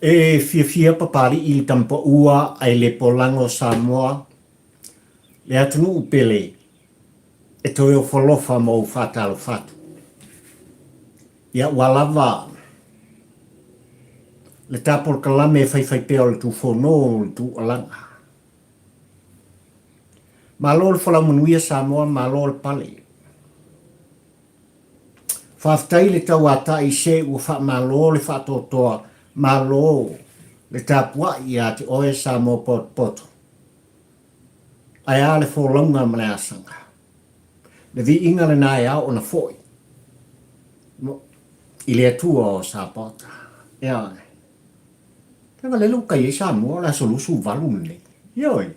E fia papari i tampa ua ai le polango Samoa, le atunu upele, e toi o falofa mo fatalo fatu. Ia walava, le tapor kalame fai peo le tu fono le tu alanga. Malo le falamunuia Samoa, malo le pale. Whaftai le tau ata i se ua wha malo le whatotoa, malo le tapua i ate oe Samoa poto. Ai ale fōlaunga mane asanga. Le vi inga le nai au o na foi. I le atua o Sapota. Ia. Tanga le luka i Samoa la solusu valune. Ioi.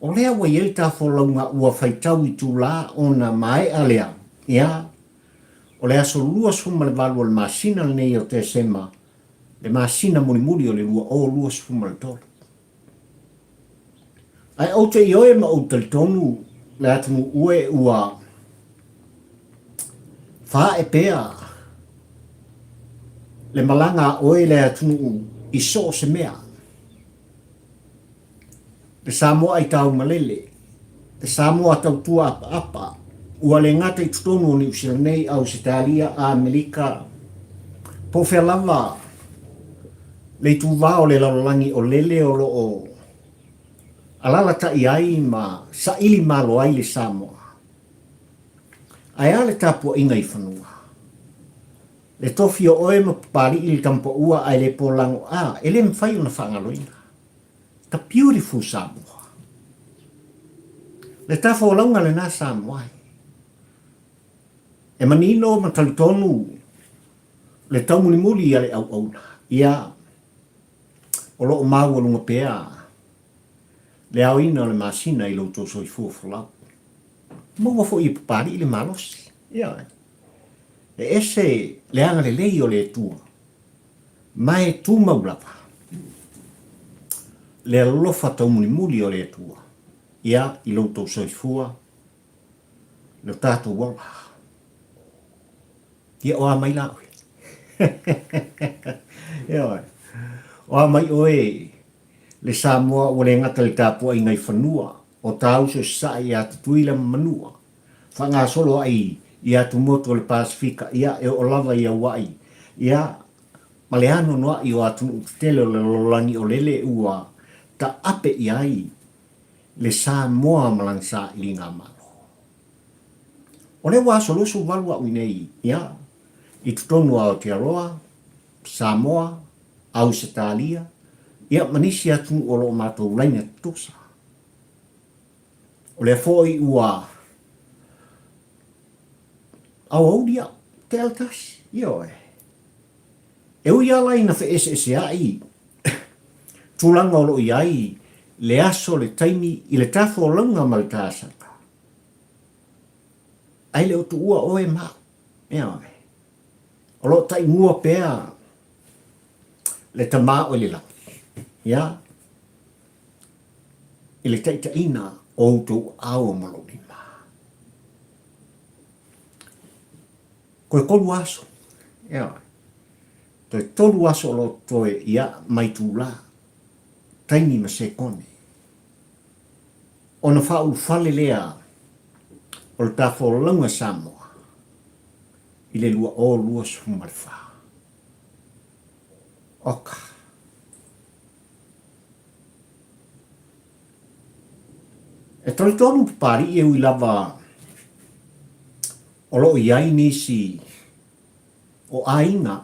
O lea wa iei ta fōlaunga ua whaitau i tu la o na mai alea. Ia. O lea solua suma le valu o le masina le nei o te sema. Le masina muli o le lua o lua suma le tolu. Ai au te ioe ma au te tonu le atunu ue ua wha e pea le malanga oe le atunu i so se mea. Le Samoa ai tau malele, le Samoa tau tua apa, ua le ngata i tutonu o ni usiranei au Sitalia a Amerika, po whea lava le tu vao le lalolangi o lele o lo o alala ta i ai ma sa ili malo ai le Samoa. Ai ale tapua inga i whanua. Le tofi o oe ma pari ili tampa ua ai le polango ele mwhai una whangaloina. Ta beautiful Samoa. Le tafa o launga le nā Samoa. E manino ma talitonu le tau muli ale au auna. Ia o lo o mau o lunga pea. Le au ina le masina i loutou soifua whalau. Maua fo i papari i le malosi. Ia. E ese le anga le lei o le tua. Mai tu maulapa. Le alofa tau muli o le tua. Ia i loutou soifua. Le tātou wala. Ia o a mai laui. Ia. O a mai oe. Le Samoa o le ngata le tāpua i ngai whanua, o tāu so sa i atu tuila manua. Whanga solo ai i atu moto le Pasifika, ia e o lava i a wai, ia maleano noa i o atu utele o le lolangi o lele ua, ta ape i ai le Samoa malang sa i ngā malo. O le wā solo su walua uinei, ia, i tutonu a Aotearoa, Samoa, Ausitalia, ia manisi atu o lo mātou laina tosa. O le foi ua au dia te altasi, ioe. E ui alai na fe ese ai, tūlanga o lo iai, le aso le taimi i le tafo o langa ma le tāsaka. Ai le o tu ua oe ma, ioe. O lo tai mua pea, le tamā o le lau. Ia, i le taita ina o outou au malo lima. Koe kolu aso, ia, toi tolu aso lo toe ia mai tūla, taini ma se kone. O na whau whale lea, o le tāwho launga Samoa, i le lua o lua sumarwha. Oka. E tole tonu pari e ui lava o lo iai nisi o ainga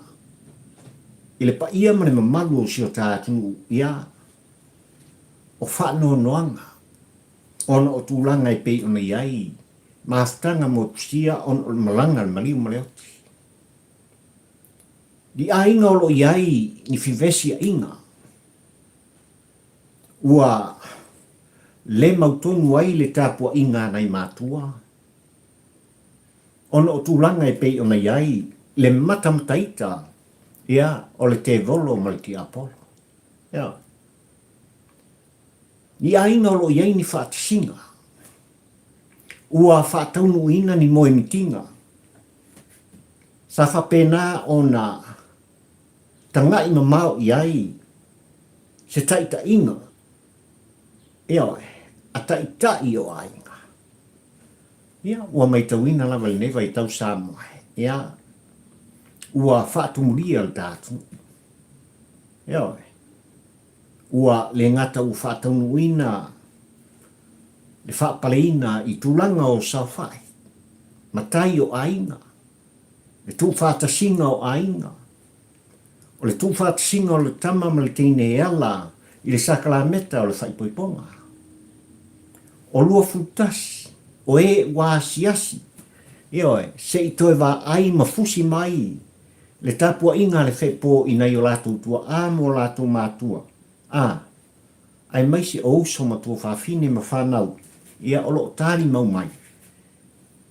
i le pa ia mane mamalu o si o tātunu ia o whaano noanga ona o tūlanga i pei ona iai maastanga mo pusia on o malanga le maliu maleoti. Di ainga o lo iai ni fivesia inga ua le mautonu ai le tāpua inga nei mātua. Ona o tūlanga e pei ona iai, le matamataita, ia, o le te volo ma le ti apolo. Ia. Ni aina o lo iai ni whaatisinga. Ua whaataunu ina ni moe mitinga. Sa whapena ona tangai mamao iai, se taita inga, a taita i o ainga. Ua mai tauina lava le neva i tau Samoa, ua whaatumuria al tātu. Ua le ngata u whaataunuina, le whaapaleina i tūlanga o Sawhai, matai o ainga, le tū whaatasinga o ainga, o le tū whaatasinga o le tama ma le teine e ala, i le sakalameta o le whaipoiponga. O lua futasi, o wāsiasi, se i toe wā ai mafusi mai, le tapua inga le whepo i nei o lātou tua, mo lātou mātua. Ai maisi o uso matua whawhine ma whanau, o lo tāri mau mai.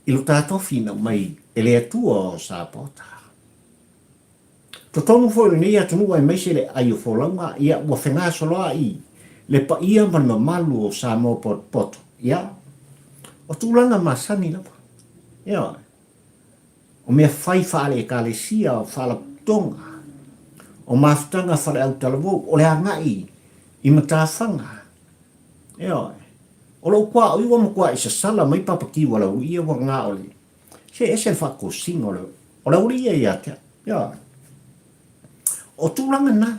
I lo tātowhina mai, e le atua o sāpota. To tonu fōru nei atunua ai maisi le ai o wholaunga, ua whenga soloa i, le pa ia man ma Malo o Samoa poto. O tūlanga masani lapa. O mea whai whaale e kālesia o whaala tonga. O mafutanga whale au talavou, o le angai i matawhanga. O lo kua, o iwa makua isa sala mai papaki wala uia wa ngā ole. Se ese whako singa o la uria i atea. O tūlanga na.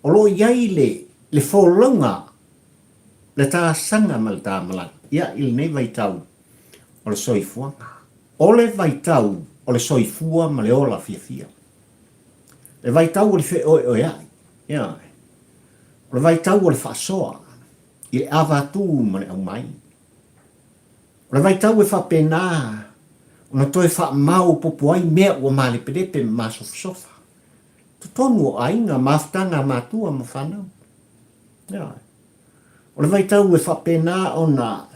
O lo iai le wholaunga, le tā sanga mal tā malak. Il nei vai tau o le soifuanga. O le vai tau o le soifua ma le ola fia. Le vai tau o le fe oi ai. O le vai tau o le whasoa. I le avatu ma le au mai. O le vai tau e whapena. O na toi wha mau popo ai mea ua male pedepe ma sofa. Tonu o ainga maftanga matua ma whanau. O le vai tau e whapena o na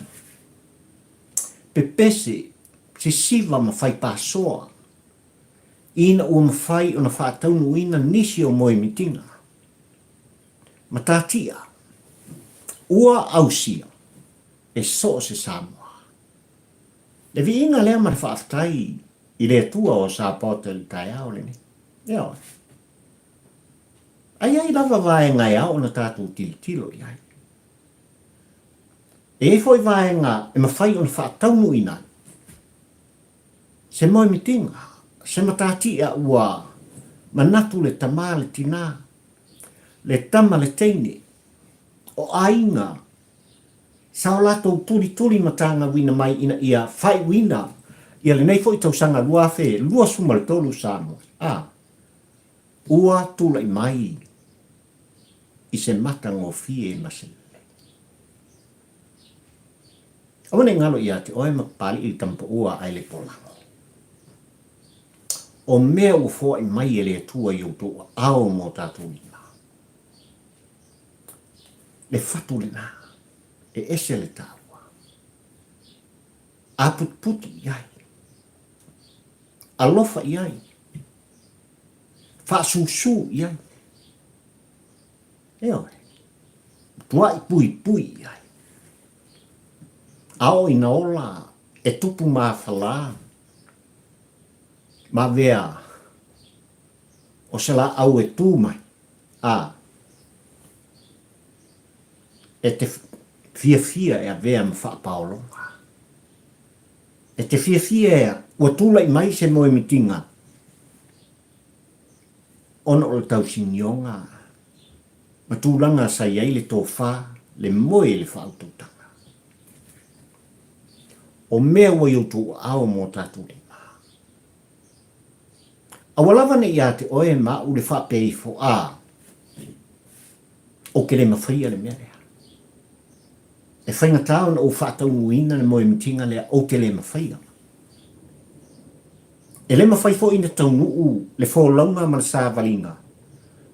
pepese se siva ma whai pasoa. Ina ua ma whai o na whaataunu ina nisi o moe mitinga. Ma tātia, ua ausia e so se Samoa. Le vi inga lea ma whaatai i le tua o Sāpota le tai au le ni. Ai lava vae ngai au na tātou tilo i ai. E foi vaenga e mawhai o na whaataunu ina. Se moe mitinga, se matatia ua manatu le tama le tina, le tama le teine, o ainga, sao lato tuli matanga wina mai ina ia whai wina, ia le nei foi tausanga lua fe, lua suma le tolu Samoa. Ua tula i mai, i se matango fie masele. Awane ngalo ia te oe mapali i tampa ua ai le polango. O mea ua fua i mai e le tua i outou ao mo tātou ina. Le fatu le nā, e ese le tāua. A putputi iai. A lofa iai. Fa susu iai. Tua i pui iai. Ao ina ola e tupu mawhala. Ma vea o se la au e tū mai. E te fia e a vea ma whaapaolonga. E te fia e ua tūla i mai se moe mitinga. Ona o le tau sinionga. Ma tūlanga sa iai le tō wha, le moe le whaututanga. O mea ua iutu ao mo tātou le maa. Awalawana i a te oe ma u le whapei fo o ke le mawhia le mea lea. E whainga tāo na o whaatau uina le moe mitinga lea o ke le mawhia. E le mawhai fo ina taunuu le fo launga ma le sāwalinga.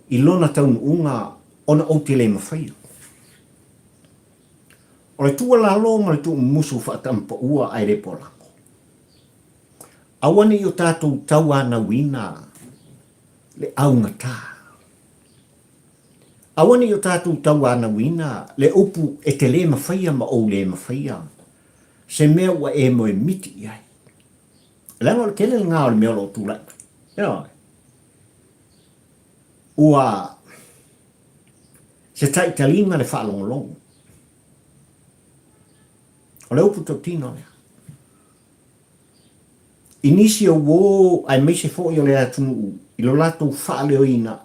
I lona taunuunga ona o ke le mawhia. O le tua lalo ma le tua musu whaatampa ua ai le polango. Awane i o tātou tau ana wina le aunga tā. Awane i o tātou tau ana wina le upu e te le mawhaia ma o le mawhaia. Se mea ua e moe miti iai. Langa o le kele ngā o le mea lo tūlai. ua se tai talinga le whaalongolongo. O leo puto tino lea. Inisi o wo ai me se fo yo le atunu i lo lato whaaleo ina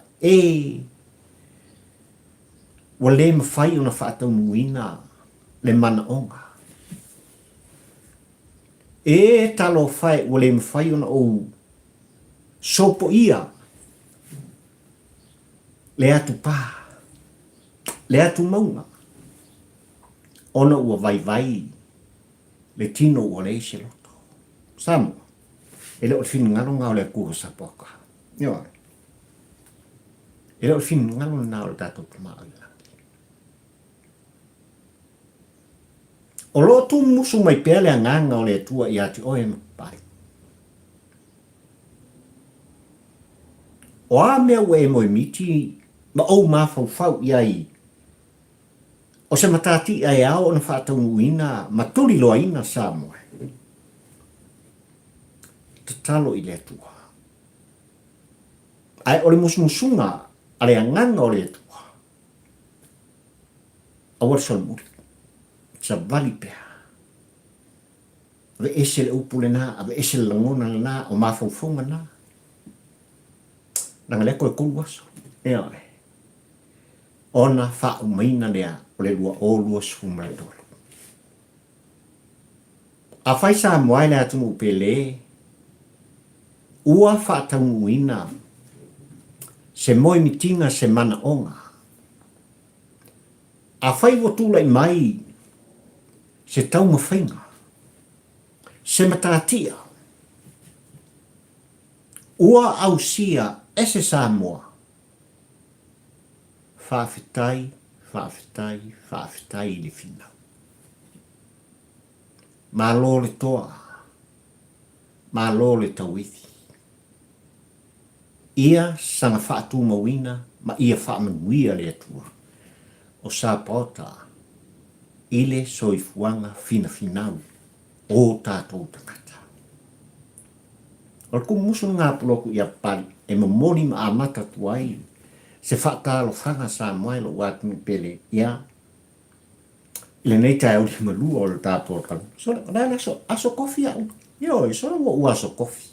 wa le mawhai o na whaatau nuina le mana onga. Talo whai wa le mawhai o na o sopo ia le atu pā, le atu maunga. Ona ua vai le tino ua le se loto. Samoa, ele o finu ngalo ngao le kuho sapoka. Yo. Ele o finu ngalo ngao le tato tumaa ila. O lo tu musu mai pele a nganga o le tua i ati oe mapai. O a mea ue moe miti, ma au mafau iai. O se matati ai ao na whaatau uina, ma tuli loa ina Samoa. Te talo i le tua. Ai o le musumusunga, a le anganga o le tua. A wara salmuri. Sa vali pea. Ave ese le upu le na, ave ese le langona le na, o mafaufonga na. Nanga leko e kulu aso. Ea e. Ona wha umaina lea, o le lua o lua sfuma le dolo. A whai sa moai le atunu upele, ua wha taungu ina, se moi mitinga se mana onga. A whai wotula i mai, se tau mawhainga, se matatia, ua au sia ese Samoa, whawhitai le whina. Malo le toa, malo le tawithi. Ia sanga whaatu mawina, ma ia whaamanuia le atua. O sa pota, ile soifuanga finau o tātou tangata. O ku musu ngā puloku ia pari, e mamoni ma amata tuai, se whaatalo whanga sa moai lo watu pele, ia, ile nei tai au li malua o le tātou kanu. So, rana aso kofi au. Yo, so ua aso kofi.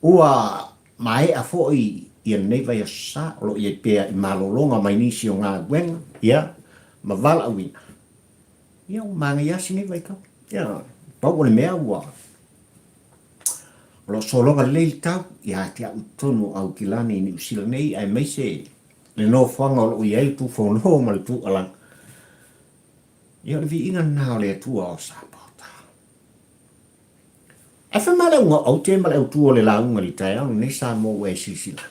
Ua mai a foi ia nei vai sa, lo ia pea i malolonga mai nisi o ngā gwenga, ia, ma vala awina. Ia o manga yasi nei vai kau. Ia, pau le mea ua. Lo solonga leil tau, ia te au tonu au kilani ni usila nei, ai mai se le no whanga o iei tu whono ma le tu alang. Ia le vi ina nao le tua o sapota. Ai wha male unga au te male au tua le launga li tai au, nei sa mo ue sisila.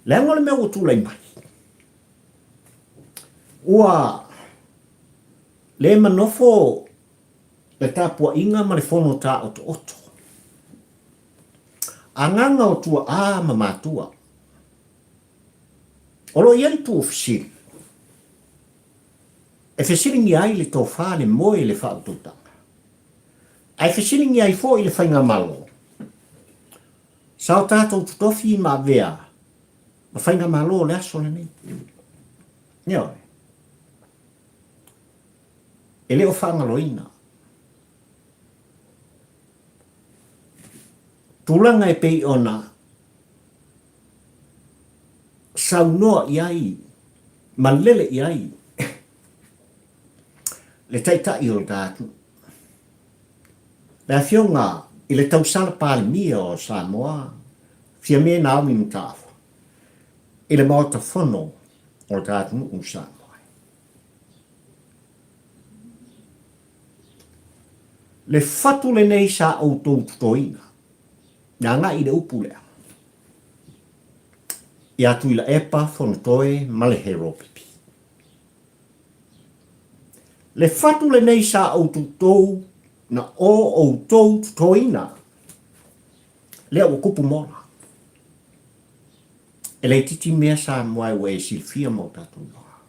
Le anga le mea o tu lai mai. Ua le manofo le tapua inga ma le fono ta oto. Anganga o tua a mamatua. Olo iari tu ofisiri. E fesiringi ai le tō whāne moe le whaututanga. Ai fesiringi ai fo i le whainga malo. Sao tātou tutofi ma vea. Ma whainga malo le aso le nei. Nio. E leo whangaloina. Tulanga e pei ona. Saunoa iai. Malele iai. Le taitai o tātu. Le awhionga i le tausala pālimia o Samoa, fia mea nao mi mtafa. I le maota whono o tātu o Samoa. Le whatu le nei sa outou tutoina, nga ngā i le upulea. I atu i la epa whono toe ma le heropipi. Le fatu le nei sa outou na o outou toina. Le o kupu mora. E le titi mea sa moai ue silfia mo tatu noa.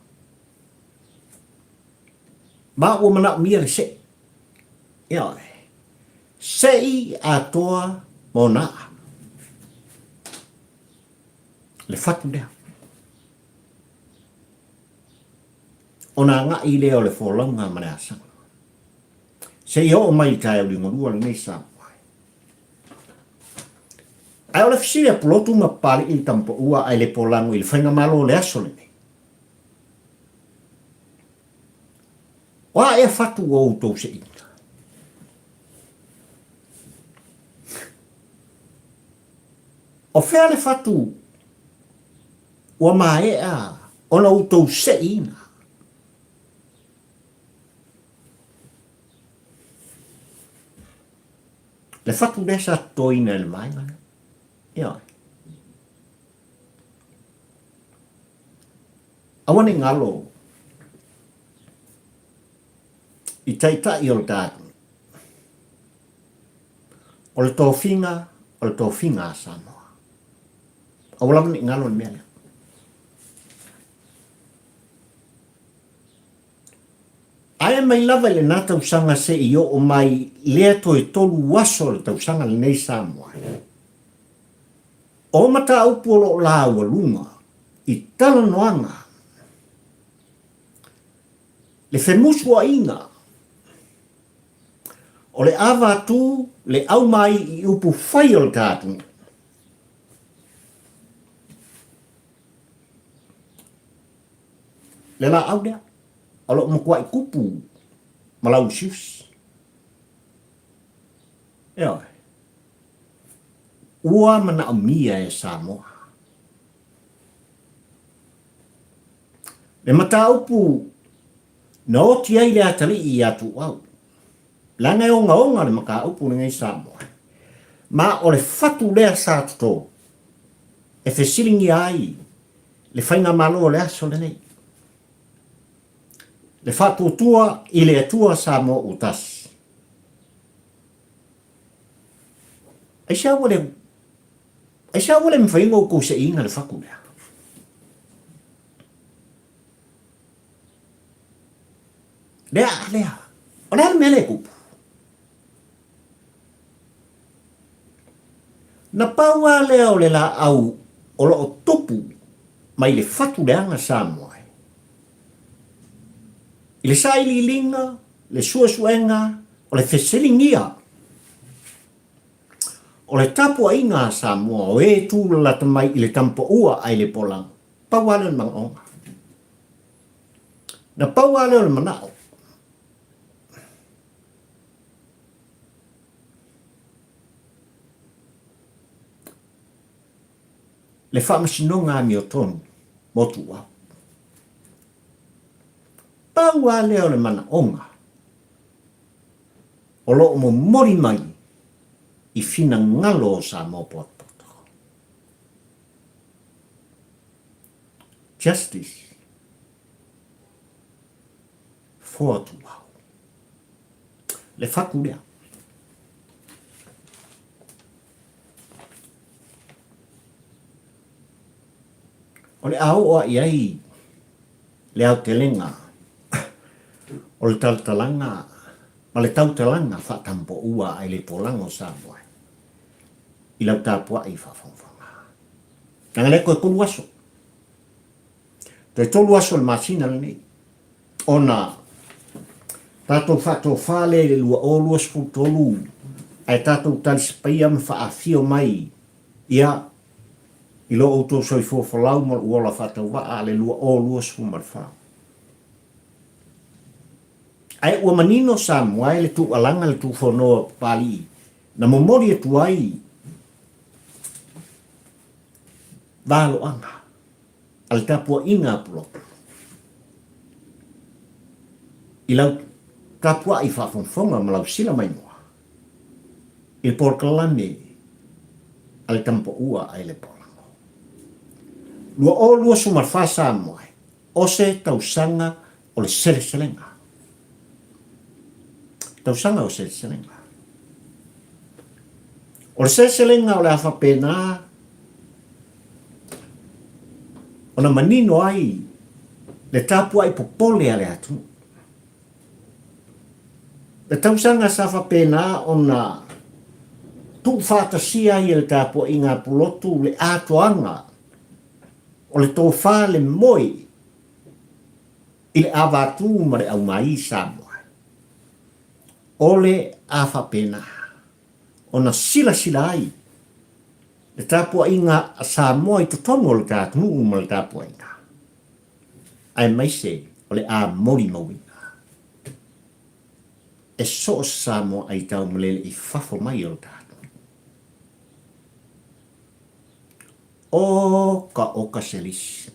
Ma ua mana mia le se. Ia e. Sei a toa mo naa. le fatu lea. Ona nga i leo le fōlaunga mane asanga. Se i o mai tai au ringorua le nei Samoa. Ai o le fisiri a pulotu ma pari i tampo ua ai le polangu i le whainga malo le aso le nei. Wa e fatu o outou se ina. O fea le fatu ua maea ona outou se ina. Le fatu desa toina le mainga. Ia. Awane ngalo i taita i o le tātu. O le tōwhinga a Samoa. Awalam ni ngalo ni mea lea. Ae mai lava le nā tausanga se i o mai lea to e tolu waso le tausanga le nei Samoa. O mata upu o lo la ua lunga i tala noanga. Le whemusu a inga. O le awa tu le au mai i upu whai o le tātu. Le la au dea. O lo mkua i kupu malau siusi. Eo. Ua mana o mia e Samoa. Le mata upu na o tiai le atali i atu au. Langa e onga le maka upu ngai Samoa. Ma o le fatu lea sātuto. E whesiringi ai. Le whainga malo le aso le nei. Le fatu tua i le atua Samoa utasi. Ai sa wale mwhaingo ko se inga le faku lea. Lea. O lea mele kupu. Na paua lea o le la au o lo o topu mai le fatu leanga Samoa. I le saili linga, le suasuenga, o le whesiringia. O le tapu a inga Samoa o e tūla lata mai i le tampo ua ai le polang. Pauale le mangaonga. Na pauale o le manao. Le whamasinonga mi o tonu, motu wau. Pauale o le manaonga. O lo mo mori mai i fina ngalo o Samoa poto. Justice for Tuua. Le faku lea. O le au o iai le au te lenga. O le taltalanga. Ma le tautalanga whatampo ua ai le polango Samoa. I lau tāpua i whawhawhanga. Nanga le koe tolu aso. Te tolu aso le masina le nei. Ona tātou whato whale le lua o lua spu tolu. Ai tātou talispaia me whaafio mai. Ia i lo outou soi fōwhalau mal uola whatau waa le lua o lua spu marwhau. Ai ua manino Samoa le tu alanga le tu whonoa pali. Na momori e tuai. Valo anga. Al tapua inga pulotu. I lau tapua i whafonfonga ma lau sila mai noa. I porkalane al tampo ua ai le polango. Lua o lua sumarwha Samoa. Ose tausanga o le sere selenga. Tausanga o sere selenga. O le sere selenga o le awha pēnā. Ona manino ai le tapua i popole ale atu. Le tausanga safa pēnā ona tu whātasia i le tapua i ngā pulotu le atoanga o le tō whā le moi i le awatu ma le au mai Samoa. O le a whapena, o na sila ai, le tāpua inga a Samoa i totono le tātunu ma le tāpua inga. Ai mai se, o le a mori mawina. E so o Samoa ai tau malele i whafo mai o le tātunu. O ka selis.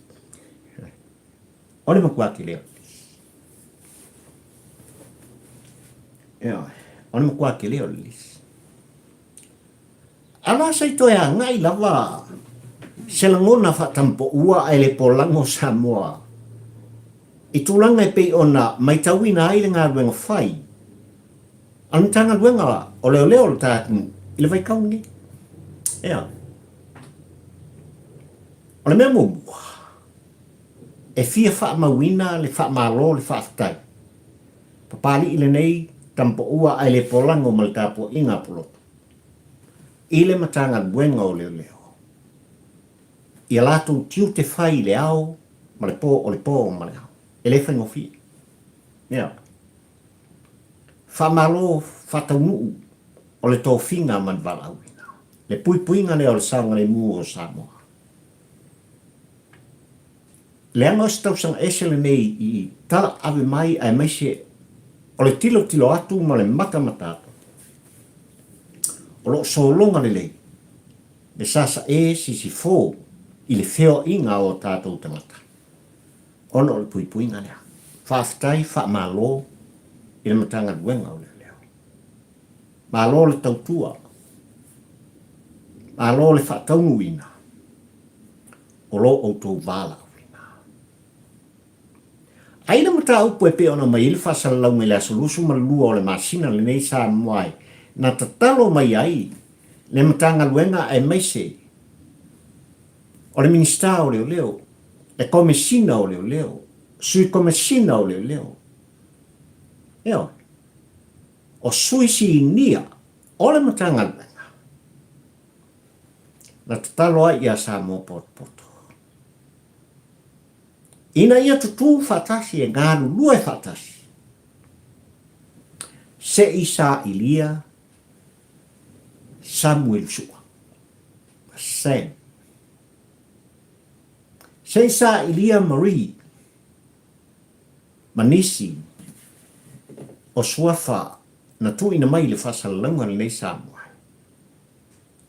O le makua ki leo. O le makua ki leo lis. Ala sai toi a ngai lava se langona whatampo ua ai le polango Samoa. I tūlanga e pei ona mai tauina ai le ngā ruenga whai. Anutanga ruenga o leo le tātunu i le vai kaungi. O le mea mua, e fia wha mawina le wha malo le wha aftai. Papali ile nei tampo ua ai le polango ma le tāpua inga poloto. I le matanga buenga o leo. I alatou tiu te whai le ao, ma le po o le po ma le ao. E le whaingo fia. Wha malo wha taunuu o le tō whinga man wala auina. Le puipuinga le o le saunga le mua o Samoa. Le anga o se tausanga esele nei i tala ave mai ai mai se o le tilo atu ma le mata matata. O lo solonga le lei. Le sasa si fō i le feo inga o tātou tangata. Ono o le puipuinga lea. Whaafitai, wha malo i le matanga duenga o leo. Malo le tautua. Malo le wha taunuina. O lo outou vala. Aina mata upu e pe ona mai ili whasala lau me le asolusu ma lua o le masina le nei sa moai. Na tatalo mai ai, le matanga luenga ai mai se. O le minista o leo, le komesina o leo, sui komesina o leo. O sui si nia, o le matanga luenga. Na tatalo ai ia sa mo poto. Ina ia tutu fatasi e ngāru lua e fatasi. Se isa Ilia, Samuel sua. Sam. Se isa Ilia Marie, Manisi, o suafa na tu ina mai le fasalalanga le Samoa.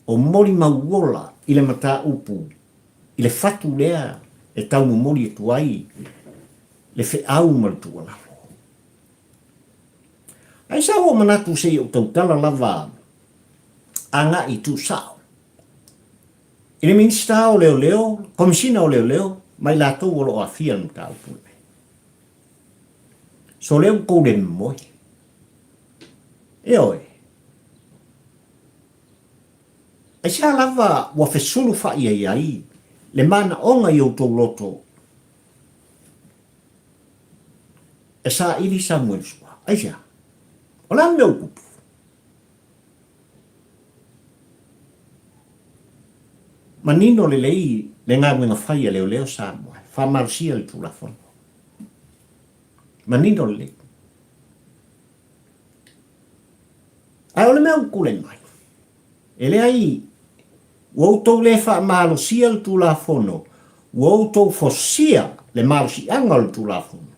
O mori mauola i le mata upu, i le fatu lea, e tau mori e tuai, le fe au mal tua lafo. Ai sa o manatu se o tau tala lava, anga i tu sao. I le minista o leo, komisina o leo, mai la tau o lo a fia no tau pune. So leo kou le moi. E oi. Ai sa lava wa fe sulu fa iai, le mana onga i outou loto. E sa ili Samuel sua. Ai sia. O la meu kupu. Manino le lei le ngā wenga whaia leo Samoa. Wha marusia le tūlafono. Manino le lei. Ai o le mea ukule mai. E le ai outou le wha marusia le tūlafono. Outou fosia le marusianga le tūlafono.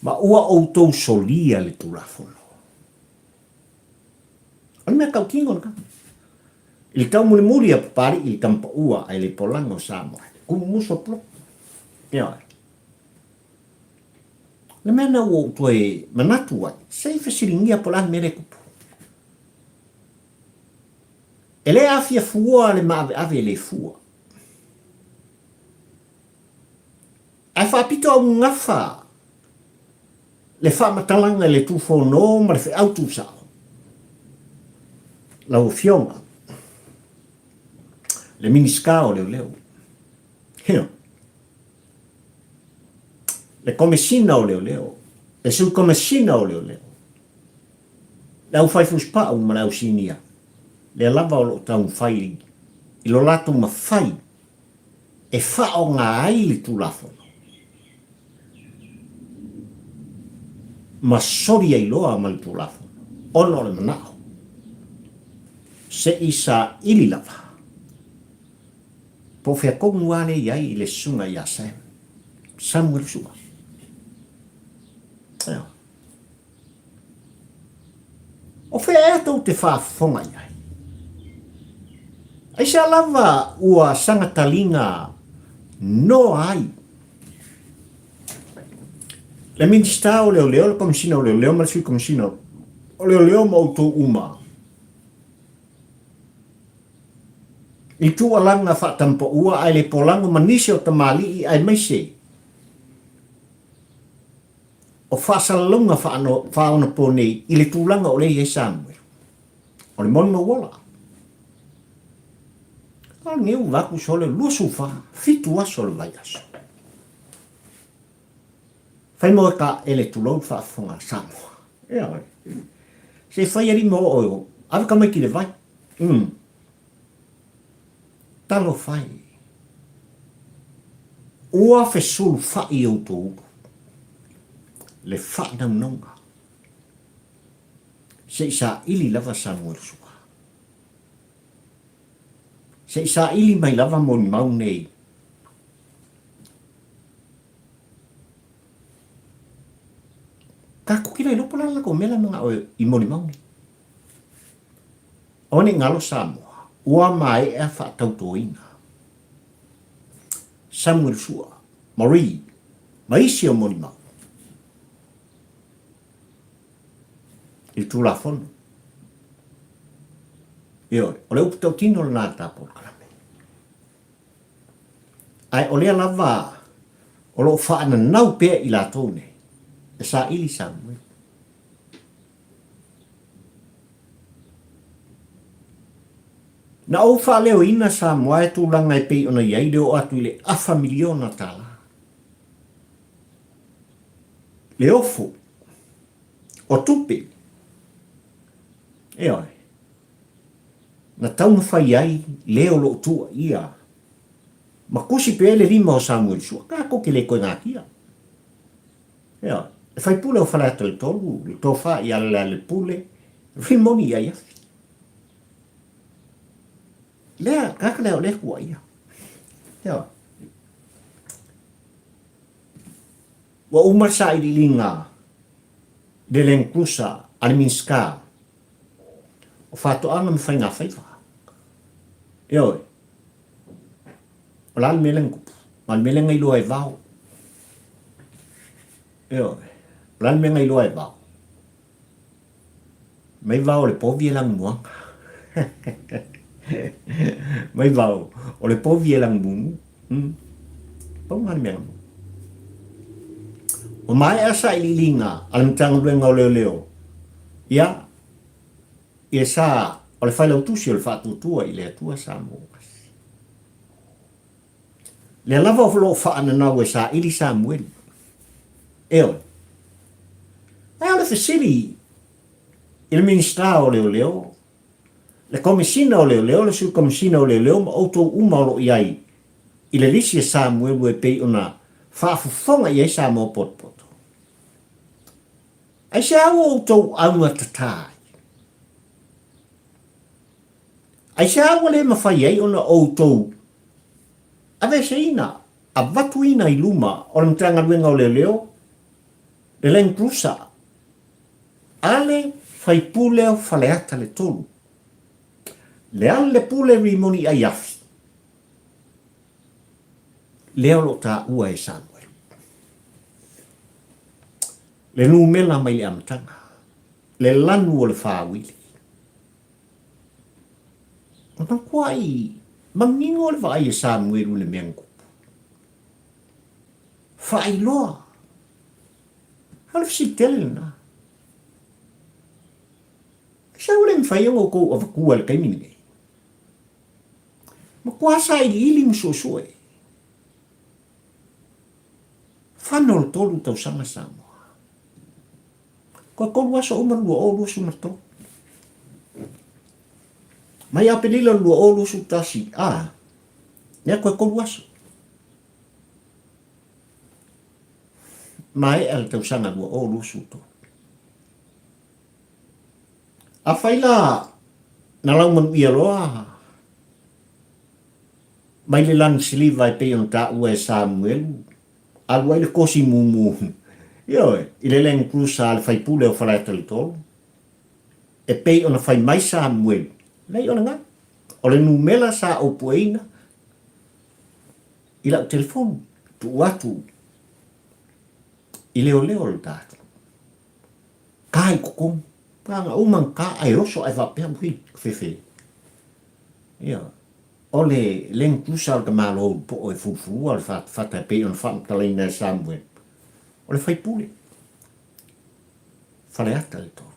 Ma ua outou solia le tūlafono. O le mea kautingo na ka. Il tau muli muri a papari il tampa ua ai le polango Samoa. Kumu muso plo. Ia. Le mena ua tue manatu ai. Sei fesiringia polan mere kupu. Ele afia fua le maave ave le fua. Ai fa pito au ngafa. Le fa matalanga le tufo no ma le fe outou sao. La ufionga. Le miniska o leo. Heo. Le komesina o leo. Le su komesina o leo. Le au fai fuspa au mana au sinia. Le lava o lo tau fai. I lo lato ma fai. e whao ngā ai le tūlafono. Ma sori ai loa ma le tūlafono. Ono le manao. Se isa ili lava. Po fea kongu ane iai le sunga ia Sam. Samuel sua. O fea e tau te whaafonga iai. Ai sa lava ua sangatalinga no ai. Le minista o leo leo, le komisina o leo leo, malasui komisina o leo leo ma outou uma. I tua langa whaatampo ua ai le polango manise o tamali i ai maise. O whaasalalunga whaona po nei i le tūlanga o le i Samuel. O le monu wala. Ka ngeu waku sole luasu wha, fitu aso le vai aso. Whai moe ka ele tūlau whaafonga Samoa. Ea oi. Se whai ari mo o awe ka mai ki le vai. Talo whai. Ua whesulu whai au tō uku. Le whaanau nonga. Se isa ili lava Samuel sua. Se isa ili mai lava moni mau nei. Ka kukira ilo pala lako mela mga o i moni mau nei. One ngalo Samoa. Ua mai e whaatau tōina. Samuel sua. Marie. Maisi o moni mau. Il tūlafono. Ioi, o le upu tau tino le nā tāpol karame. Ai, o lea lava, o lo whaana nau pēr i la tōne. E sa ili Samuel. Na o wha leo ina Samoa e tūlanga e pei ona iai leo atu i le afa miliona tāla. Le ofo. O tupe. E oi. Na taunu whai ai, leo lo Tuua ia. Ma kusi pe ele rima o Samuel sua, ka koke le koe ngā kia. E oi. E whai pule o whalata le tolu, le tofa i ala le pule, rimoni ia ia. Lea, kaka leo le kua ia. E oi. Wa umarsa i linga, de lenklusa, aliminska, o whato anga me whainga whaiva. E oi. O lan meleng kupu. Man meleng ai loa e vau. E oi. O lan meleng ai loa e vau. Mai vau le povi e lang muanga. Mai vau. O le povi e lang mungu. Pau ngani mea mungu. O mai asa i linga. Alam tanga luenga o leo leo. Ia. E sa, o le whailau tusi o le whātua Tuua i le atua Samoa. Le lava o lo whaana nau e sa ili Samuel. E oi. E o le whesiri i le minista o leo leo. Le komisina o leo leo, le su komisina o leo leo, ma outou uma o lo iai. I le lisi e Samuel ue pei ona whaafufonga i e Samoa potpoto. Ai se au outou aunga tatai. Ai se awa le mawhai ei ona outou. Awe se ina, a watu ina i luma, o le mtanga luenga o leo leo, le len krusa. Ale whai pule o whaleata le tolu. Le ale le pule rimoni ai afi. Leo lo ta ua e Samuel. Le numela mai le amtanga. Le lanu o le whawili. Ona kuai, mangingo le vai e Samuel le mengu. Fai loa. Half si tele na. Sa ule mfai o ko of kual kai minge. Ma kuasa i ili msosue. Fanol tolu tau sanga Samoa. Ko ko waso umaru o lu sumato. Mai apelila lua o lusu tasi. Ah, ya koe kolu aso. mai al tau sanga lua o lusu to. A whaila na lau man ia loa mai le lan siliva e pe on ta ua e Samuel alua i le kosi mumu. Io i le leng crusa al fai pule o whalai talitolo. E pei ona fai mai Samuel. Nei ona ngā. O le numela sa o pueina. I lau telefonu. Tu atu. I leo leo le tātu. Kai kokong. Panga umang ka ai roso ai wapea mui. Fefe. Ia. O le leng crusa al ka Malo po o e fufu al fata pei ona wham talaina Samuel. O le fai pule. Whale ata le tolu.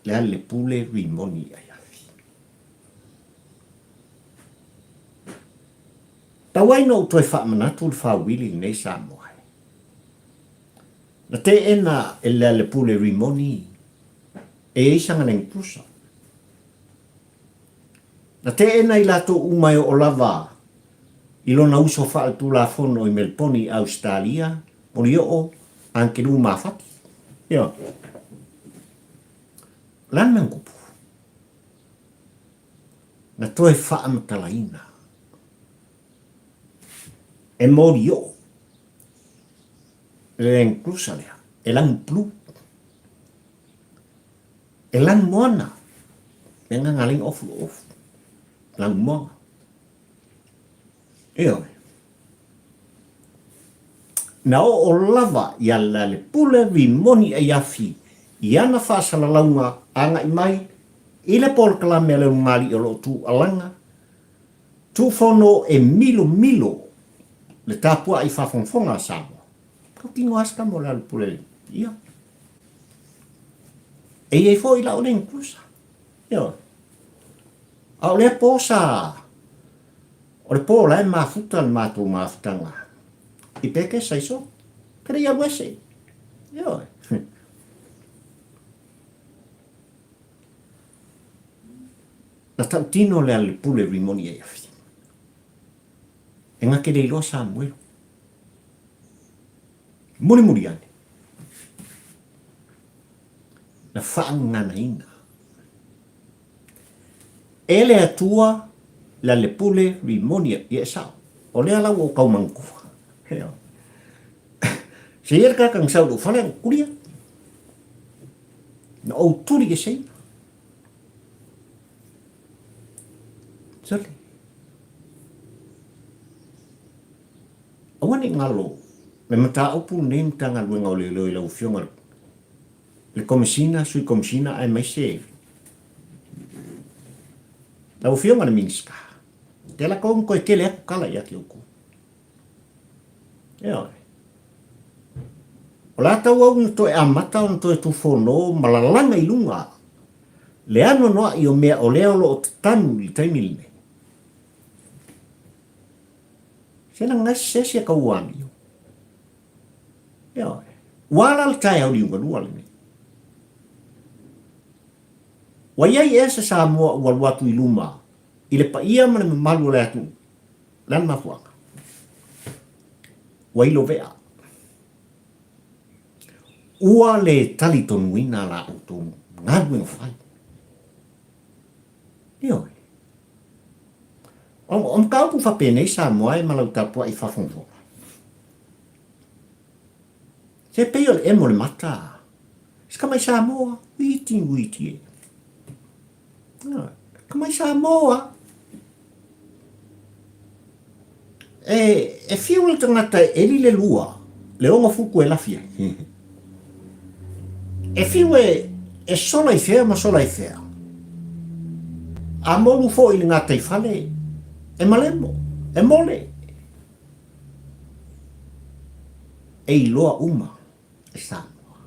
Le ale pule rimoni ai afi. Tawai no toi wha manatu le whawili nei Samoa. Na te ena e le ale pule rimoni e eisanga neng prusa. Na te ena i lato umai o lava i lona uso wha atu la fono i Melponi, Australia, mori o anke lu mawhati. Ia. Lan nang kupu. Na toe wha amatalaina. E mori o. E leng klusa lea. E lang plu. E lang moana. E nga ngaling ofu. Lang moana. Eo. Na o lava i ala le pule vi moni e yafi. I ana whaasala launga anga i mai. I le pol kalame le mali o lo tu alanga. Tu fono e milo. Le tapua i whafonfonga Samoa. Kau tingo aska mo le pule. Ia. E fo i la o le inclusa. Ia. Au le posa. O le po la e mafuta le matu mafutanga. I peke saiso. Kere ia wese. Ia. Na tau tino le ale pule rimoni e afi. E nga kere ilo Samuel. Muri ane. Na whaangana ina. E le atua la le pule rimoni e sao. O le alau o kaumangkua. Heo. Se ierka kang sau do whale kuria. Na outou e sei. Sale. Awane ngalo. Me mata upu nem tanga luenga o le loi lau fionga. Le komisina sui komisina ai mai se. Lau fionga na minska. Te la kong koe tele aku kala ia ki oku. Eo. O la tau au to e amata on to e tu fono malalanga i lunga. Le ano noa i o mea o leo lo o tanu i taimilne. Sena ngasi sesi a kauani yo. Eo. Wala al tai au liunga nuale ne. Waiai esa Samoa waluatu i luma. Ile pa ia mana me malu le atu. Lan mafuanga. Wailo vea. Ua le tali tonuina la outou. Ngadu e whai. Io. Om kaupu whapene Samoa e malau tapua i whafongo. Se peo le emo le mata. Skamai Samoa. Witi e. Kamai Samoa. E fiu le tangata e li le lua. Le onga fuku e lafia. E fiu e sola i fea ma sola i fea. A molu fo i le ngata i fale. E malemo. E mole. E i loa uma. E Samoa.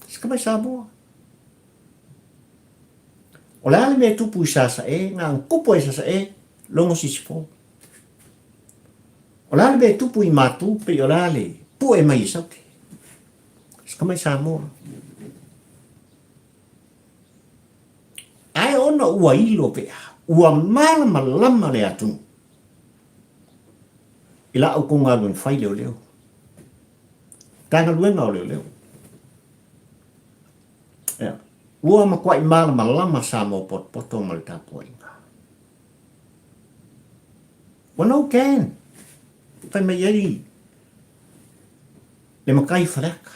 Skamai Samoa. O le ale me tupu i sasa e, ngā kupo i sasa e, longo sisifo. O le ale me tupu i matu, pe o le ale, pu e mai i saute. Skamai Samoa. Ai ona ua ilo pea, ua malama le atu. I la au konga lun whai leo. tanga luenga o leo. Ua makwai malama Samoa poto mal tapu inga. Wanau ken. Tai mai ei. Le makai faraka.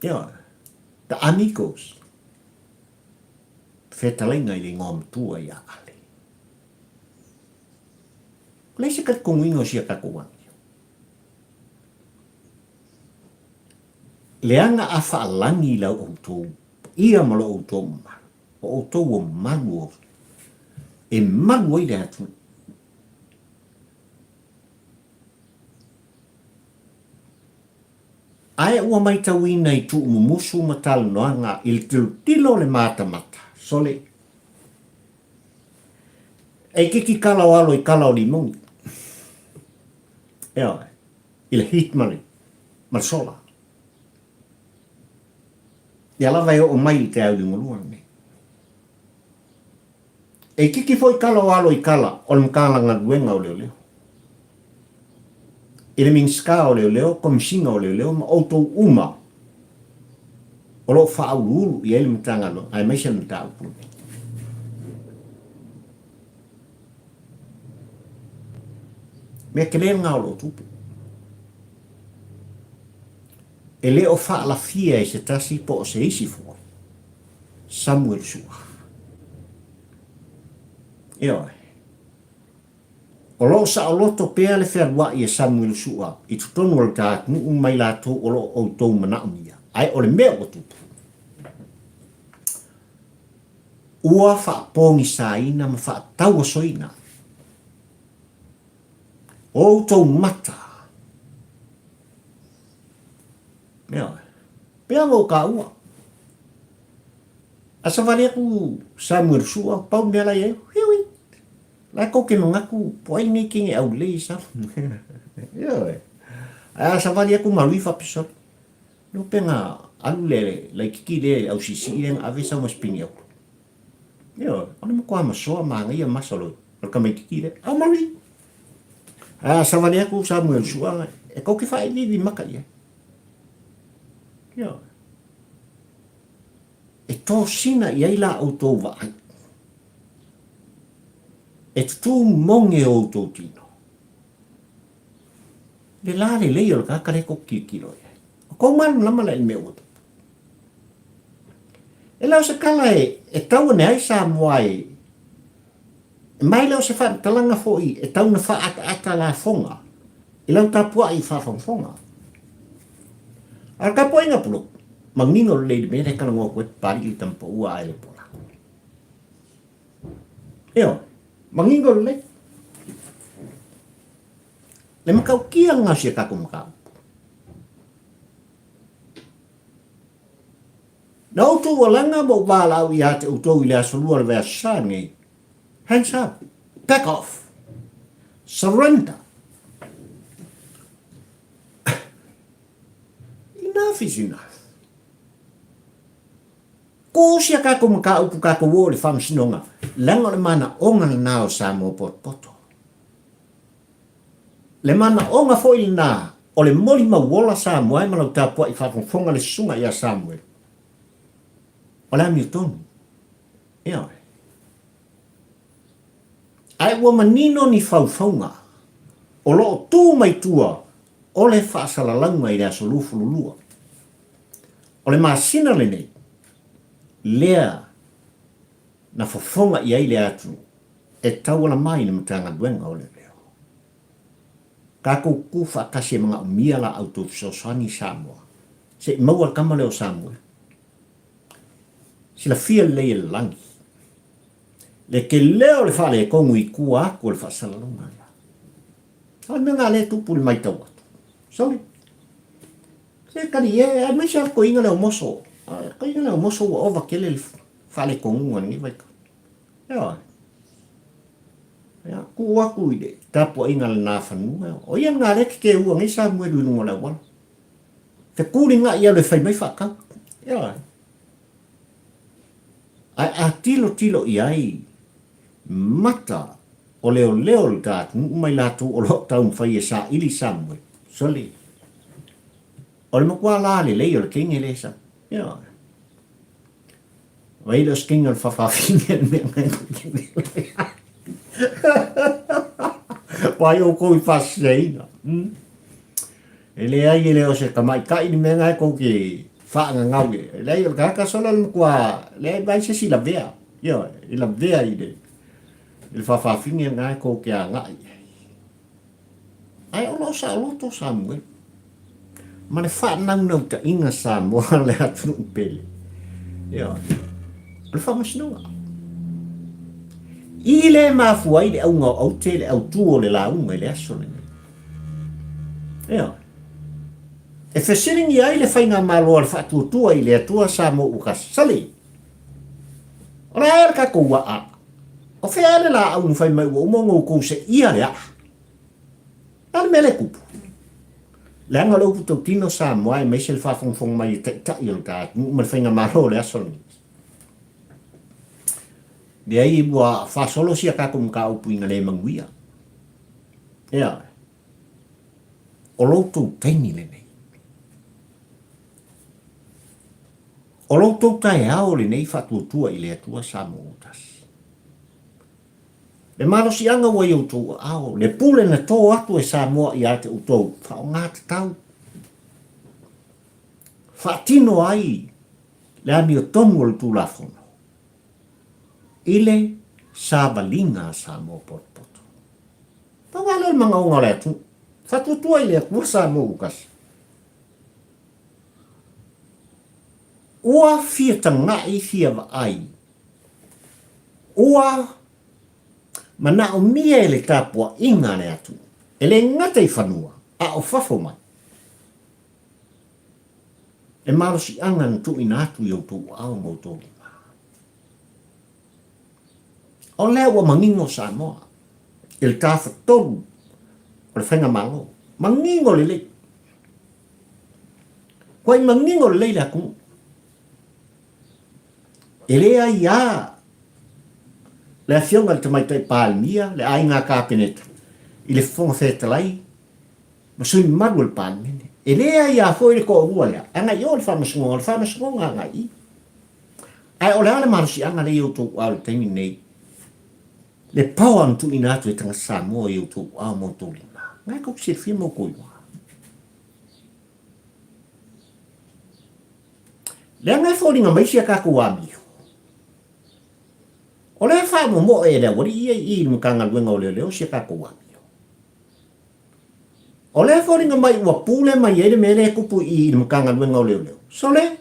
The amigos. Fetalenga i ngom tua ia ale. Leise kat kongingo sia kakuang. Leanga afa alangi lau outou. Ia malo outou ma. O outou o manu. E manu i le atu. Ai ua mai tauina i tu mumusu matal noanga il tilo le mata. Sole. E kiki kalau alo i kalau limongi. Ile hitmani. Marsola. Ia lava e o mai te au limoluang ne. E kiki foi kalau alo i kala o le mkala ngaduenga o leo. Ile minska o leo, komisinga o leo, ma outou uma. O lo whaururu i ele mtanga no, ai maisa mta upu. Mea kelea ngā o lo tupu. E leo wha la fia e se tasi po o se isi fua. Samuel sua. O lo sa o loto pea le whea i e Samuel sua. I tutonu o le tātu mai lato o lo o tau manao mia. Ai o le mea o tupu. Ua wha pongi sa ina ma wha tau o soina. O tau mata. Pea mo ka ua. Asa vale aku Samuel sua pau mea lai e. Hiwi. Lai ko ke no ngaku poi ni kingi au lei sa. Asa vale aku marui fa pisot. No penga alu le lai kiki le au sisi len ave sa mas pingi au. Ona mo kwa masoa manga ia masalo. Ka mai kiki le. Au marui. Asa vale aku Samuel sua e ko ke fa ni maka ia. E tō sina i eila outou vai. E tū monge outou tino. Le lale leo le kakare ko kikiro e. Ko manu lama la il me oto. E lau se kala e tau ne ai Samoa e. Mai lau se wha talanga foi e tau na wha ata la fonga. E lau tapua i wha fonga. Ar ka poinga pulo. Mangingo le de mere kana ngo kwet pari i tampo ua ai le pola. Mangingo le. Le makau kia nga sia kako makau. Na outou walanga mo walau i ate outou i le asolua le vea sangi. Hands up. Back off. Surrender. Enough is enough. Ko sia kako makau pu kako wo le whamsinonga. Langa le mana onga le nao Samoa poto. Le mana onga fo ili nā. O le moli mawola Samoa e malau tāpua i whafonga le sunga ia Samuel. O le ami tonu. Ai ua manino ni whauwhaunga. O loo tū mai tua. O le whaasalalanga i rea solufu lulua. O le maasina le nei. Lea na fofonga i ai le atu e tawala mai na matanga duenga o le leo. Kako kufa kasi mga umia la auto sosani Samoa. Se maua kama leo Samuel. Sila fia le e langi. Le ke leo le fale e kongu i kua ako le whaasalalunga. Al menga le tupu le mai tawatu. Sorry. Se kani e, ai mesa ko inga leo moso. Ko inga leo moso wa ova kele le fale kongu ni vai ka. Ku aku ide. Tapo inga le na whanua. O ia ngā reki ke ua ngai Samuel uinunga le wala. Te kuri ngā ia le whai mai whakau. Ai a tilo i ai. Mata o leo le tātu. Mai lātu o lo tau mwhai e sa ili Samuel. Soli. O le makua la le lei o le kingi le sa. Ia. Wai le skinga le whawhawhinga me ngai kukingi le. Wai o koi whaseinga. E le ai le o se kamai kai ni me ngai kou ki whaanga ngau e. Le ai o kaka sola le kua le ai vai se si la vea. Ia, i la vea i le. I le whawhawhinga ngai kou ki a ngai. Ai o lo sa loto Samuel. Ma le whanau ta inga Samoa le atu pele. Ia. Le whamasinonga. I le mafuai le au ngau au te le au tuo le launga le aso le. Ia. E whesiringi ai le whainga malo al whatuatua i le atua Samoa ukas. Sali. Ora e ka koua a. O whea le la au nwhai mai ua umongo kou se ia le a. Al mele kupu. Le anga lau puto tino Samoa e meise le whafongfong mai ta i o ka. Ma le whainga malo le aso le. Dia ai bua fasolo sia ka kum ka upu inga le manguia. Ia. O loutou taini le nei. O loutou tae ao le nei whatuatua i le atua Samoa utas. Le malo si anga wa i outou ao. Le pule na tō atu e Samoa i ate outou. Whao ngāta tau. Whaatino ai. Le ami o tomu o le tūlafono. Ile sabalinga Samoa potpoto. Pawalo le mga unga le atu. Whatuatua i le atua Samoa ukas. Ua fia tangai fia wa ai. Ua manao mia e le tapua inga le atu. E le ngata i whanua. A o whafo mai. E maro si angan tu ina atu i outou au moutou lima. O lea ua mangingo Samoa. E le tafa tolu. O le whainga malo. Mangingo le le. Koi mangingo le le aku. E lea ia. Le afionga le tamaitai palmia, le ai ngā kāpeneta. I le fonga whetalai, masui maru le palmene. E lea ia foi le ko ua lea. Anga i o le whamasungonga anga i. Ai o lea le marusi anga le iu tō au le taimi nei. Le pau am tu ina atu e tanga Samoa iu tō au mo tō lima. Ngai kou se fia mo koi wa. Le ngai fōringa maisi a kako wamio. O le wha mo e le wari ia i mkanga luenga o leo si kako wamio. O le wharinga mai ua pule mai ele mele kupu i mkanga luenga o leo. So le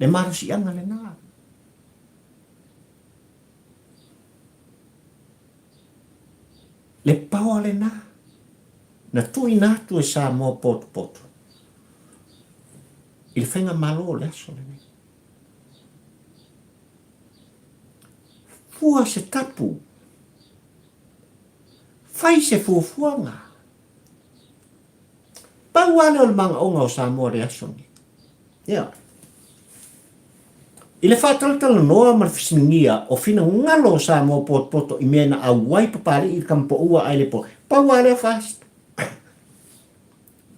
maro si anga le nā. Le paua le nā. Na tui nā tu e Samoa poto. I le whainga malo le aso le ne. Fua se tapu. Fai se fuafuanga. Pauane o le manga onga o Samoa le aso ni. Ia. I le whātaltala noa ma le whisingia o whina ngalo o Samoa poto i mena a wai papari i kampo ua ai le po. Pauane o fast.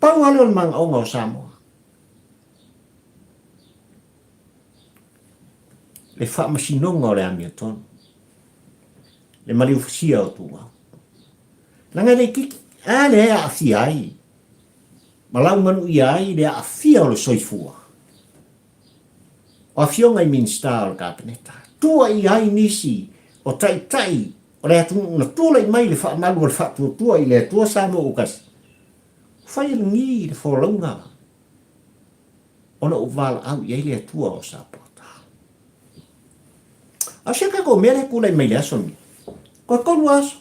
Pauane o le manga onga o Samoa. Le whaamasinonga o le amia tonu. Le mali ufasia o Tuua. Langa le kiki, a le a awhia ai. Malau manu i ai le a awhia o le soifua. O awhionga i minsta o le kāpeneta. Tua i ai nisi o tai, o le atu na tula i mai le whaamalu o le whatuatua i le atua Samoa ukas. Whai ngi le wholaunga. Ona o wala au i ai le atua o Sapota. A seka ko mele kula i mai le asoni. Ko kolu aso.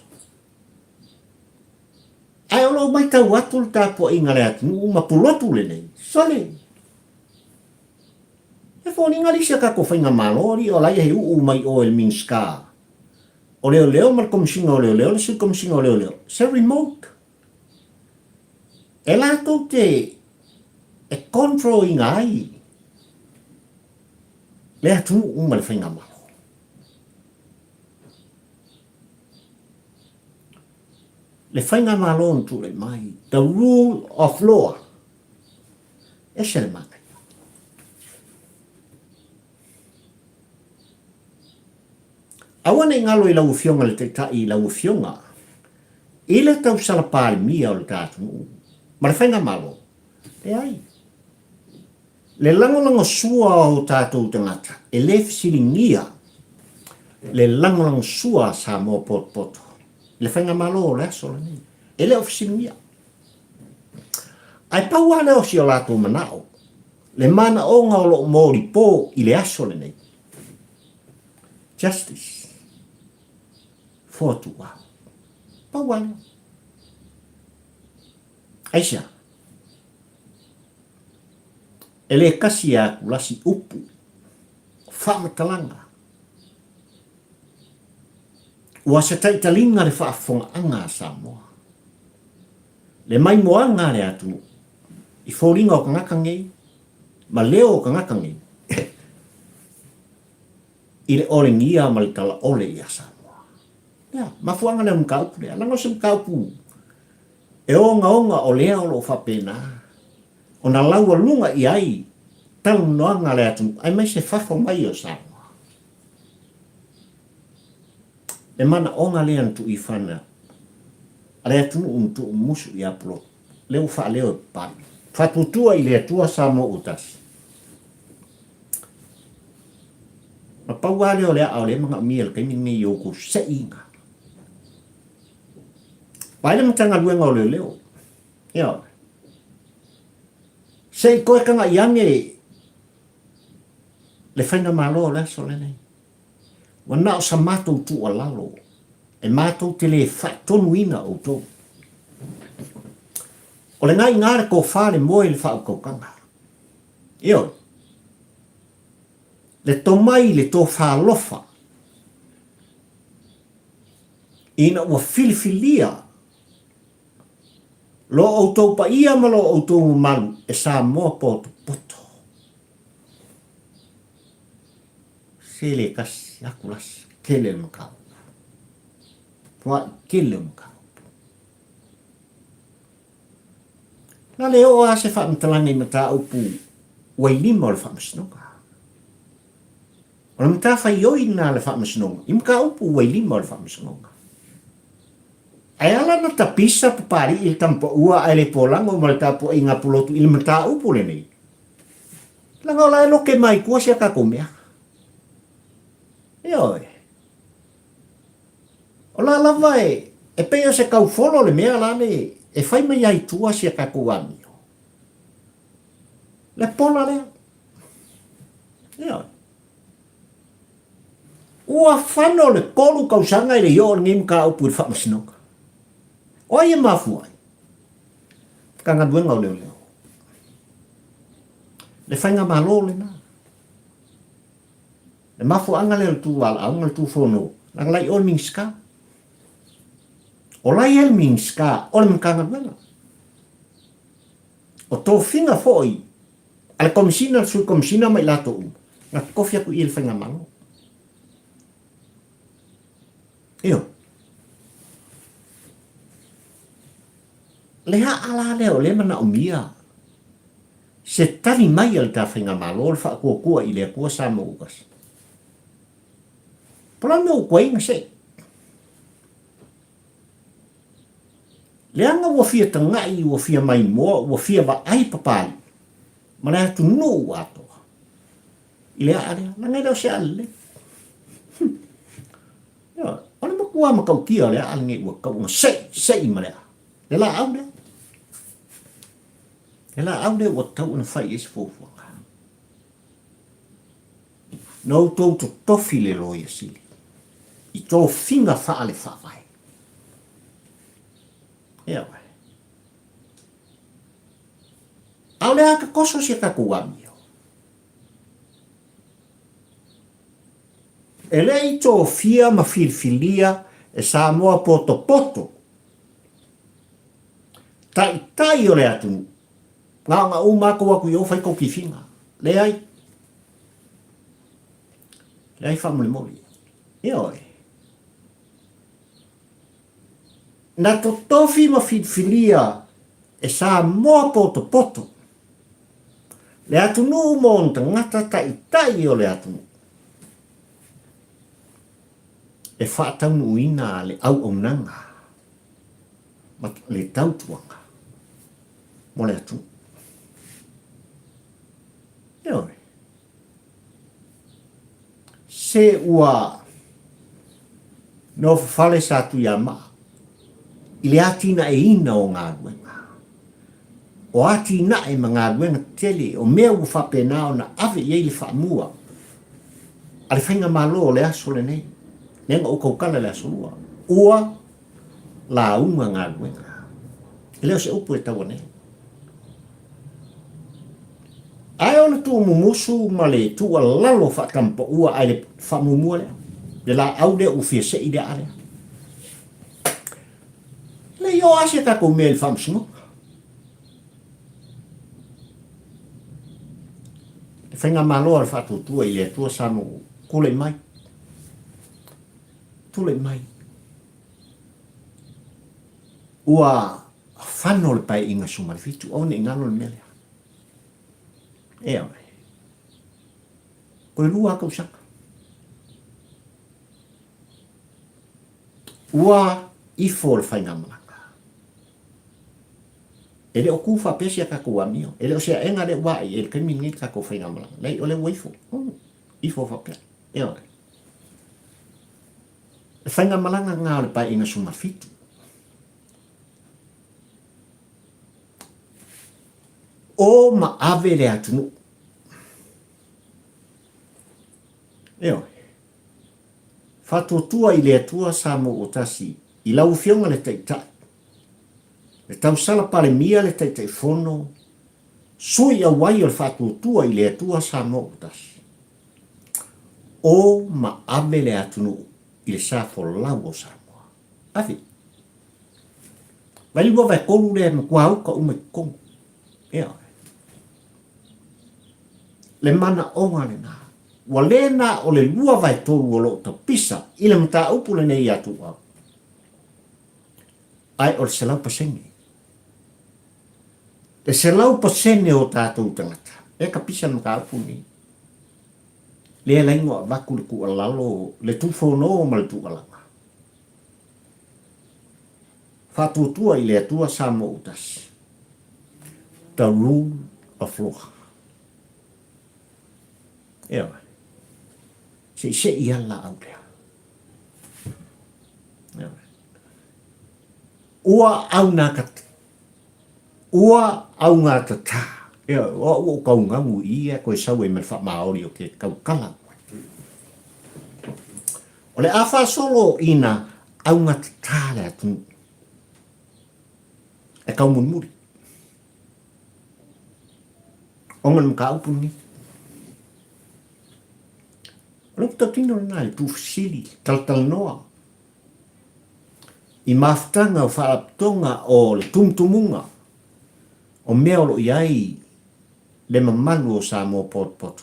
Ai olo mai tau atu le tāpua inga le atu, mapulotu le nei. Sole. E fōni ngali sia kako whainga malori o lai he uu mai o el minska. O leo mar komisinga o leo, le si komisinga o leo. Se remote. E lato te e control inga ai. Le atu uma le whainga malo. Le whainga malo tu le mai. The rule of law. e se le mana. Awana ngalo I lau fionga le te tai lau fionga. Ile tau sala pāle mia o le tātu. Ma le whainga malo. E ai. Le langolango sua o tātou tangata. E le fisiringia. Le langolango sua Samoa poto. Le whainga malo o le aso le nei. E le o fisiringia. Ai pau ane o si o lātou manao. Le mana o ngā o lo mōri pō I le aso le nei. Justice. For Tuua. Pau ane. Aisha. Ele kasi a kulasi upu. Whamatalanga. Ua se taitalinga le whaafonga anga Samoa. Le mai moanga le atu. I fōringa o kangakangei. Ma leo o kangakangei. I le ole ngia ma le tala ole ia Samoa. Ya, mafuanga le mkaupu le. Lango se mkaupu. E onga o lea o lo whapena. O na laua lunga I ai. Tau noanga le atu. Ai mai se whafo mai o Samoa. E mana onga lea tu I whana. Ale atu tu musu I aplo. Leo wha leo pari. Whatutua I le tua Samoa utasi. Ma paua leo lea au le mga miel kai mingi yoku se inga. Paile matanga luenga o leo. Ia. Se koe kanga iange le whainga malo le so le nei. Wana o sa mātou tu a lalo. E mātou te le whaitonu ina o tō. O le ngai ngāre ko whare moe le whao kaukanga. Ia. Le tomai le tō whalofa. Ina ua filifilia. Lo outou pa ia ma lo outou malu e Samoa poto poto. Sele kasi akulas kele makau. Pua kele makau. Na leo a se wha mtalangi mata upu wai lima o le wha masinoka. O le mta whai oi na le wha masinoka. I mka upu wai lima o le wha masinoka. Ai ala na tapisa papari il tampo ua ai le polango ma le tapu ai ngā pulotu il mata upu le nei. Langa ola e loke mai kua sia ka komea. Ioi. Ola lava e pea se kau folo le mea la le e whai mai ai tua sia ka kuamio. Le pola lea. Ioi. Ua whano le kolu kausanga i le yo ngim ka upu i whamasinoka. Oi e mafu ai. Kanga duenga o leo leo. Le whainga malo le na. Le mafu anga leo tu wala, anga tu fono. Nang lai o mingska. O lai el mingska, o le mkanga duenga. O tō whinga foi. Ale komisina, sui komisina mai lato u. Nga kofia ku i le whainga malo. Io. Le ala leo le mana o mia. Se tari mai al ta whainga malo le wha kua I le kua Samoa ukas. Pola no kua inga se. Le anga ua fia tangai, ua fia mai moa, ua fia ba ai papali. Ma le atu no ato. I le aarea, na ngai rau se ale. Ole makua makau kia le ale ngai ua kau nga sei ma lea. Le la au lea. E la au le ua tau na whai esi fōfuanga. Nau tau to tofi le loia sili. I tō whinga wha le whawai. Ea wai. Au le aka koso si ka kuamio. E le I tō fia ma filfilia e Samoa poto poto. Tai o le atu. Nga umako waku yo fai ko kifinga. Le ai. Le ai famole moli. Ioi. Na to tofi ma filia e Samoa poto poto. Le atunu mo ngata tai o le atunu. E whaatau uina le au o nanga. Le tautuanga. Mo le atunu. Eore. Se ua no fale sa tu ya ma. Ile atina e ina o ngā ruenga. O atina e mga ruenga tele o mea u whapena o na ave i le whaamua. Ale whainga malo le aso le nei. Nenga o kaukala le aso lua. Ua la unga ngā ruenga. Leo se upu e tawa nei. Ai ona tu mumusu ma le tua lalo whakampa ua ai le whamumua lea. Le la au lea u fia se i lea alea. Le yo ase kako mea le whamsungo. Le whainga maloa le whatu tua i lea tua Samoa. Kule mai. Tule mai. Ua whano le pai inga sumarifitu. One ingano le mea lea. Ea mai. Koe rua kau saka. Ua ifo le whainga malanga. Ele o kufa pesia kako wamio. Ele o sea enga le wai. Ele kemi ngit kako whainga malanga. Lei ole waifo. Ifo whapea. Ea mai. Le whainga malanga ngā le pai inga sumarifitu. O ma ave le atunu. Eo. Whatotua i le atua Samoa o tasi. I lau whionga le taitai. Le tau sala pale mia le taitai fono. Sui a wai o le whatotua i le atua Samoa o tasi. O ma ave le atunu i le safo lau o Samoa. Afi. Wali wa vai kolu le makua au ka ume kongu. Eo. Le mana onga le nā. Wa lena o le lua vai tolu o lo ta pisa. Ile mta upu le nei atu au. Ai o le selau pasenge. Le selau pasenge o tātou tangata. E ka pisa mta upu ni. Le laingo a vaku le ku alalo. Le tufono o ma le tu alanga. Whatutua i le atua Samoa utas. The rule of law. Ewa. Se i ala au lea. Ewa. Ua au nā kata. Ua au ngā tata. Ewa, o kau ngangu ia koe sau e me wha maori o ke kau kala. O le awha solo ina au ngā tata lea tunu. E kau munmuri. Ongan mka upu ni. Lop tatino na i tu fisili, tal noa. I maftanga o whaaptonga o le tumtumunga. O mea olo iai le mamalu o Samoa poto.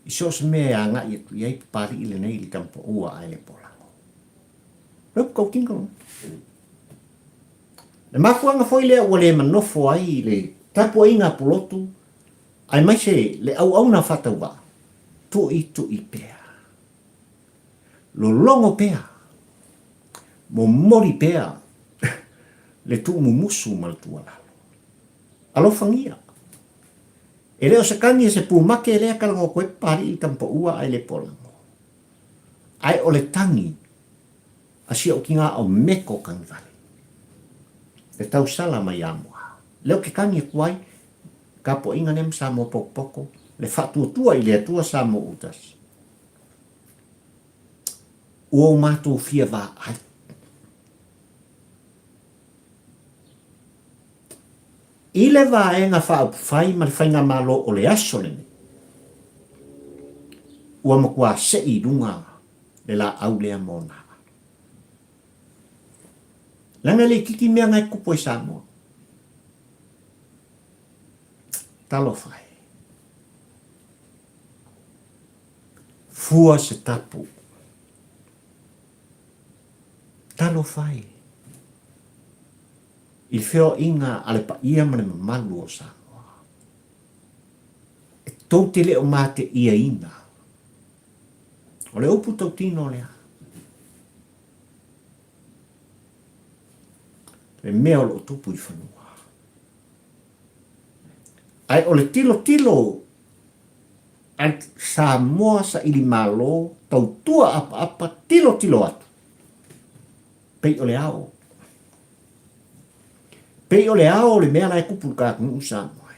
I sos mea anga i atu iai pari i le nei li tampo ua ai le polango. Lop kau kingo. Le mafuanga foi lea ua le manofo ai le tapu inga pulotu. Ai mai se le au na whataua. Tu i pea. Lo longo pea. Mo mori pea. Le tu mumusu mal tu alalo. Alo fangia. E leo se kangi se pumake lea kalango koe pari i tampo ua ai le polango. Ai o le tangi. Asia o ki ngā o meko kangi vale. Le tau sala mai amua. Leo ke kangi e kuai. Kapo inga nem Samoa pokopoko. Le whatuatua i le atua Samoa utas. Ua mātou fia wā ai. I le wā e ngā whai ma le whainga malo o le aso le. Ua makua se i runga le la au lea mona. Langa le kiki mea ngai kupo i Samoa. Talo whai. Fua se tapu. Talo whai. I whio inga ale pa ia mane malu o Samoa. tau te leo mā te ia ina. O le upu tau tino lea. Le mea o lo tupu i whanua. Ai o le tilo ai Samoa sa ili Malo tau tua apa tilo atu. Pei o le ao. Pei o le ao le mea lai kupu ka kungu Samoa.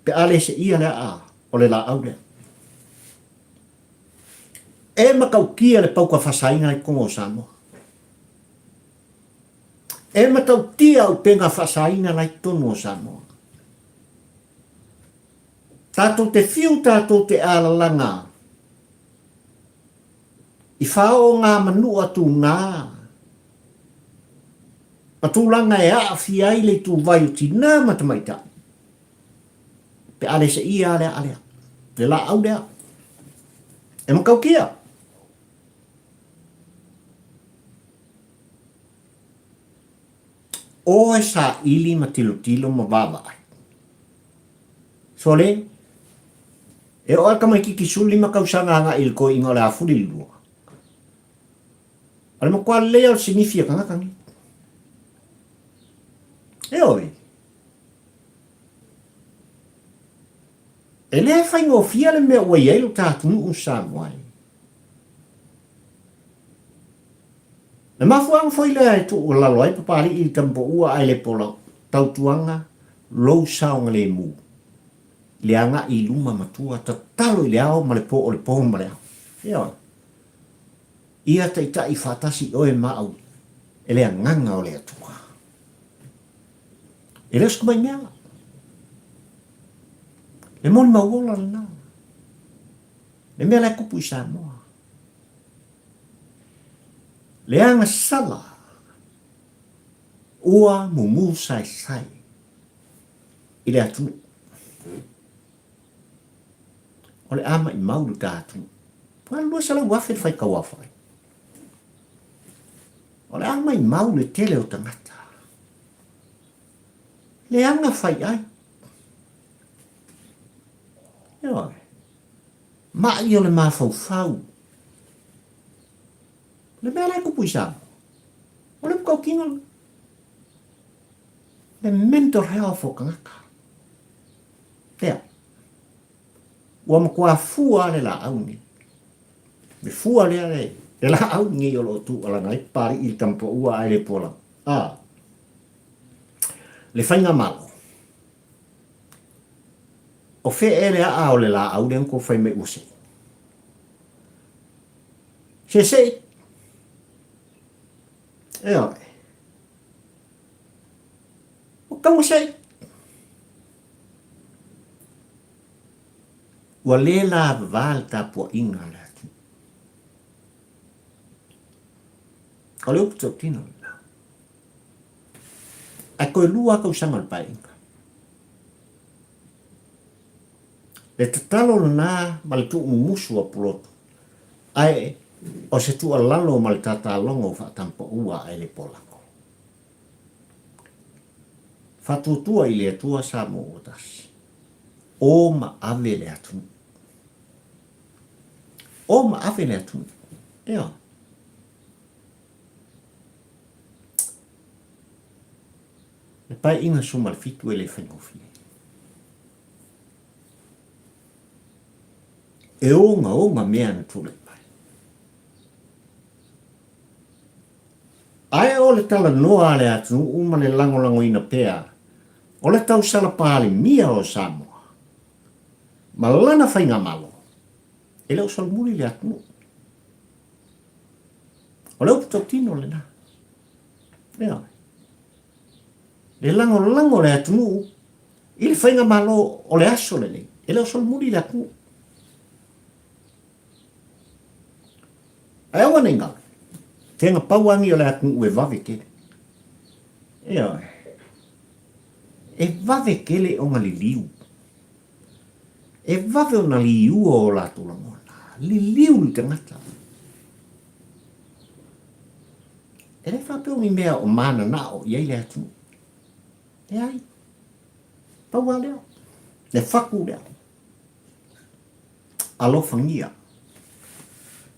Pe ale se ia le a o le la au lea. E makau kia le pauka whasainga lai kongo Samoa. E matau tia au penga whasainga lai tono Samoa. Tātou te whiu, tātou te alalanga. I whao ngā manua tū ngā. Ma tūlanga e a whiai le tū vai o tina matamaita. Pe ale se ia alea. Le la au lea. E makau kia. O e sa ili ma tilo ma vava. So le, e o alka mai kiki suli ma kausanga nga ilko ingo le afuri lua. Ale ma kua lea o sinifia kangakangi. E oi. E lea whai ngō fia le mea ua ieilu tātunu un Samoa. Le mafuang foi lea e tu o lalo ai papari i tampo ua ai le pola tautuanga lou saonga le mu. Le anga i luma matua ta talo i le ao ma le po o le po ma le ao. Ia. Ia te ita i whatasi o e maau e le nganga o le atua. E le sku mai mea. Le moni mauola le nā. Le mea le kupu i Samoa. Le anga sala. Ua mumu sai. I le atu. O le ama i maulu tātu. Pua lua sala wafe fai kawawhai. O le ama i maulu tele o tangata. Le anga fai ai. Ia. Mai o le mafau. Le mea lai kupu i Samoa. O le pukau kinga. Le mental health o kangaka. Tea. Ua makua fua le la au ni. Me fua le ale. Le la au ni o lo tu ala ngai pari il tampo ua ai le pola. Le whainga malo. O Fea le A'a o le la au le anko whai me use. Se. E oi. O kamu sei. Ua le la val ta po inga le atu. O le uputo tino le na. A koe lua kau sangal pa inga. Le tatalo na ma le tu umusu a pulotu. Ai o se tu alalo ma le tatalongo fa tampo ua ai le polako. Fatutua i le atua Samoa o tasi. O ma ave le atu. O ma ave le atu. Ea. Le pai inga suma le fitu e le whengofi. E onga mea na tule pai. Ai o le tala noa le atu uma le lango ina pea. O le tau sala pāle mia o Samoa. Ma lana whainga malo. E leo salmuri le atu. O leo puto tino le na. Ea. Le lango le atu. I le whainga malo o le aso le le. E leo salmuri le atu. Ai awa nei ngā. Tenga pauangi o le atu ue vave kele. Ea. E vave kele o ngā li liu. E vave o na liu o la tulangona. Li liu li tangata. E le whapeo mi mea o mana nao iei le atu. E ai. Paua leo. le faku lea. Alo fangia.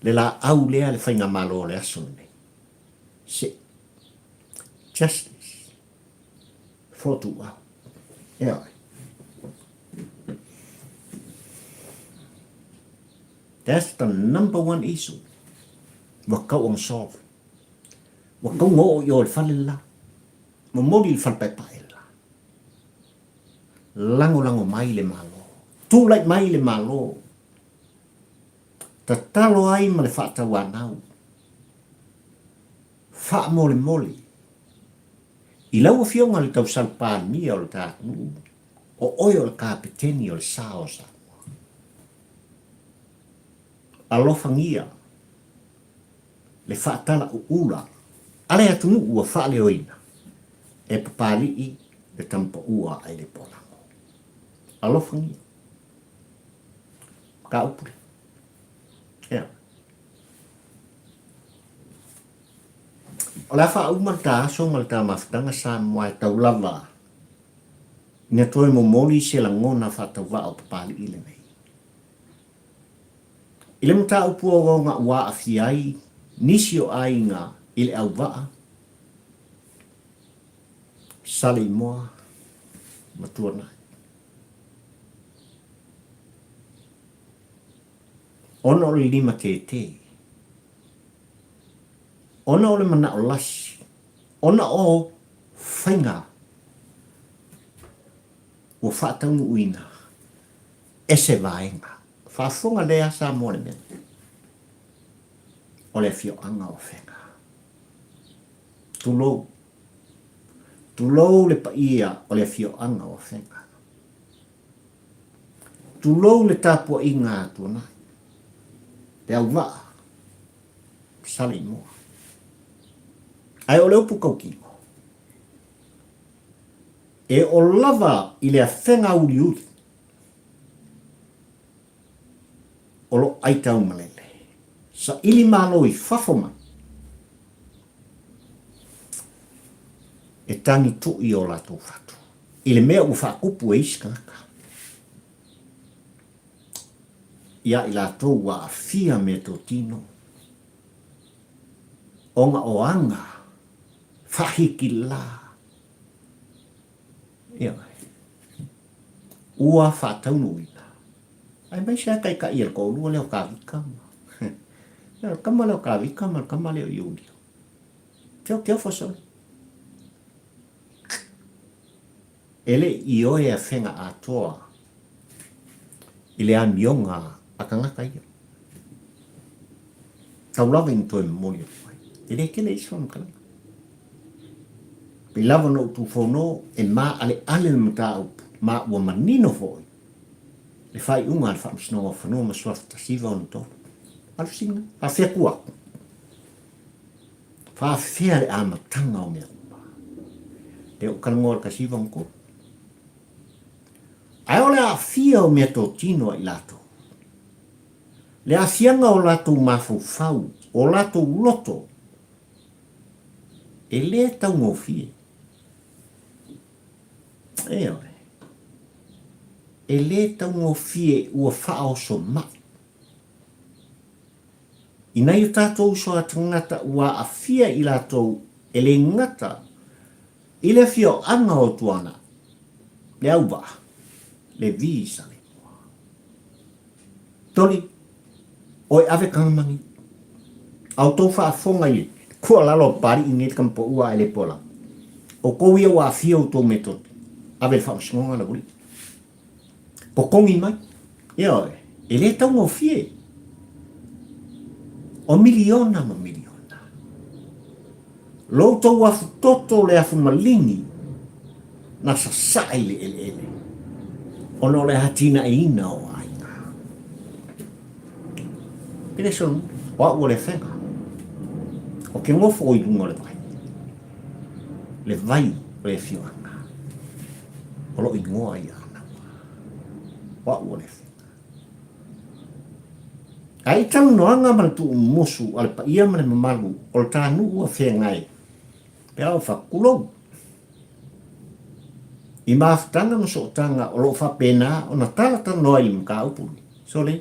Le la au lea le whainga malo le aso nei. Se. Justice. For Tuua. Yeah. That's the number one issue. Wakau ang solve. Wakau ngo yo le falila. Momoli le falpaipaila. Lango mai le malo. Tulai mai le malo. Tatalo ai ma le whaatawanau. Wha mole. I lau fionga le tau salpani o le tātunu. O oio le kapiteni o le sao Samoa. Alofangia. Le whaatala uula. Ale atunu ua wha le oina. E papali le tampa ua ai le polango. Alofangia. Ka upure. Yeah. O la wha umarta so malta maftanga Samoa e tau lava. Nia toi momoli se la ngona whatawa o papali ile nei. Ile mta upu o ngā ua awhiai, nisi o ai ngā ile au waa. Sali moa, matua nai. Ona o le lima te. Ona o le mana o lasi. Ona o whainga. Ua whātangu uina. Ese vaenga. Whaafonga lea Samoa le mea. O le fio anga o whenga. Tulou le paia o le fio anga o whenga. Tulou le tapua i ngā tuanai. Te au waa. Sali moa. Ai o leo pukau kingo. E o lava i lea whenga uri. O lo aitau malele. Sa ili malo i whawhoma. E tangi tu i o lato whatu. Ile mea u whakupu e iskaka. Ia i lato wa fia me to tino. Onga o anga. Whahiki la. Ia. Ua whataunu ina. Ai mai sa kai ka ia ko lu leo ka vikama. Ya kama leo ka vikama kama leo yuli. Teo foso. Ele io e fenga atoa. Ile a mionga akanga kai. Tau lava in toi moli. Ele kele isom kala. Pilava no tu fono e ma ale mta ma wa manino foi. Le fai unga al fam snow fono ma swafta siva on to. Al singa a fe kua. Fa fe le ama tanga o me. Te o kalngor ka siva on ko. Ai ole a fia o me to tino i lato. Le a fianga o lato mafufau, o lato loto. E le tau ngō fie. E ore. E le tau ngō fie ua whao so mai. I nei o tātou so a tangata ua a fia i latou e le ngata i le fio anga o tuana. Le au ba. Le visa le. Toli. Oi ave kangamangi. Au tau wha fonga i. Kua lalo pari i nget kampo ua ele pola. O kouia wa fia o tō metot. Ave le wha msingonga la guri. Po kongi mai. Ia oe. E le tau ngō fie. O miliona ma miliona. Lo tau afu toto le afu malingi. Na sa sai le ele. Ono le hatina e ina o aina. Pile son, wa ua le whenga. O ke ngofo o i lunga le vai. Le vai o le whiwanga. O lo i ngoa i ana. Wa ua le whenga. Ai tau noanga mana tu mosu ale pa ia mana mamalu o le tānu ua whengai. Pe au whakulou. I maafutanga ma so tanga o lo fa pena o na tala ta noi im ka upu. So le,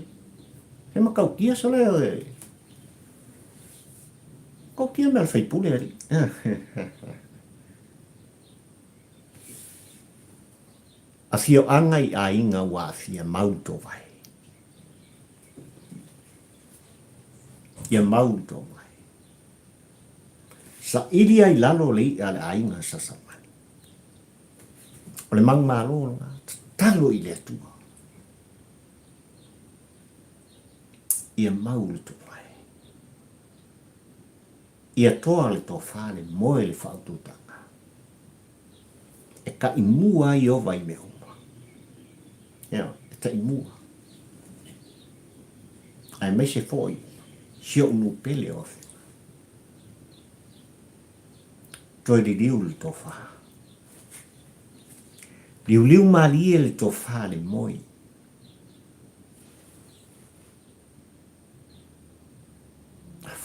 he ma kau kia so le, kau kia mel fai pule ari. A fio anga I a inga wa a fia mauto vai. Ia mauto vai. Sa ili ai lalo le I a inga sa samani. O le mang malo nga, talo I le atua. Ia mauto vai. Ia toa le to fale moe le whaututanga. E ka I mua I o vai me uma. Ia, e ta I mua. Ai mai se foi, sio unu pele ofe. Toi di liu le to fa. Liu malie le to fa le moi.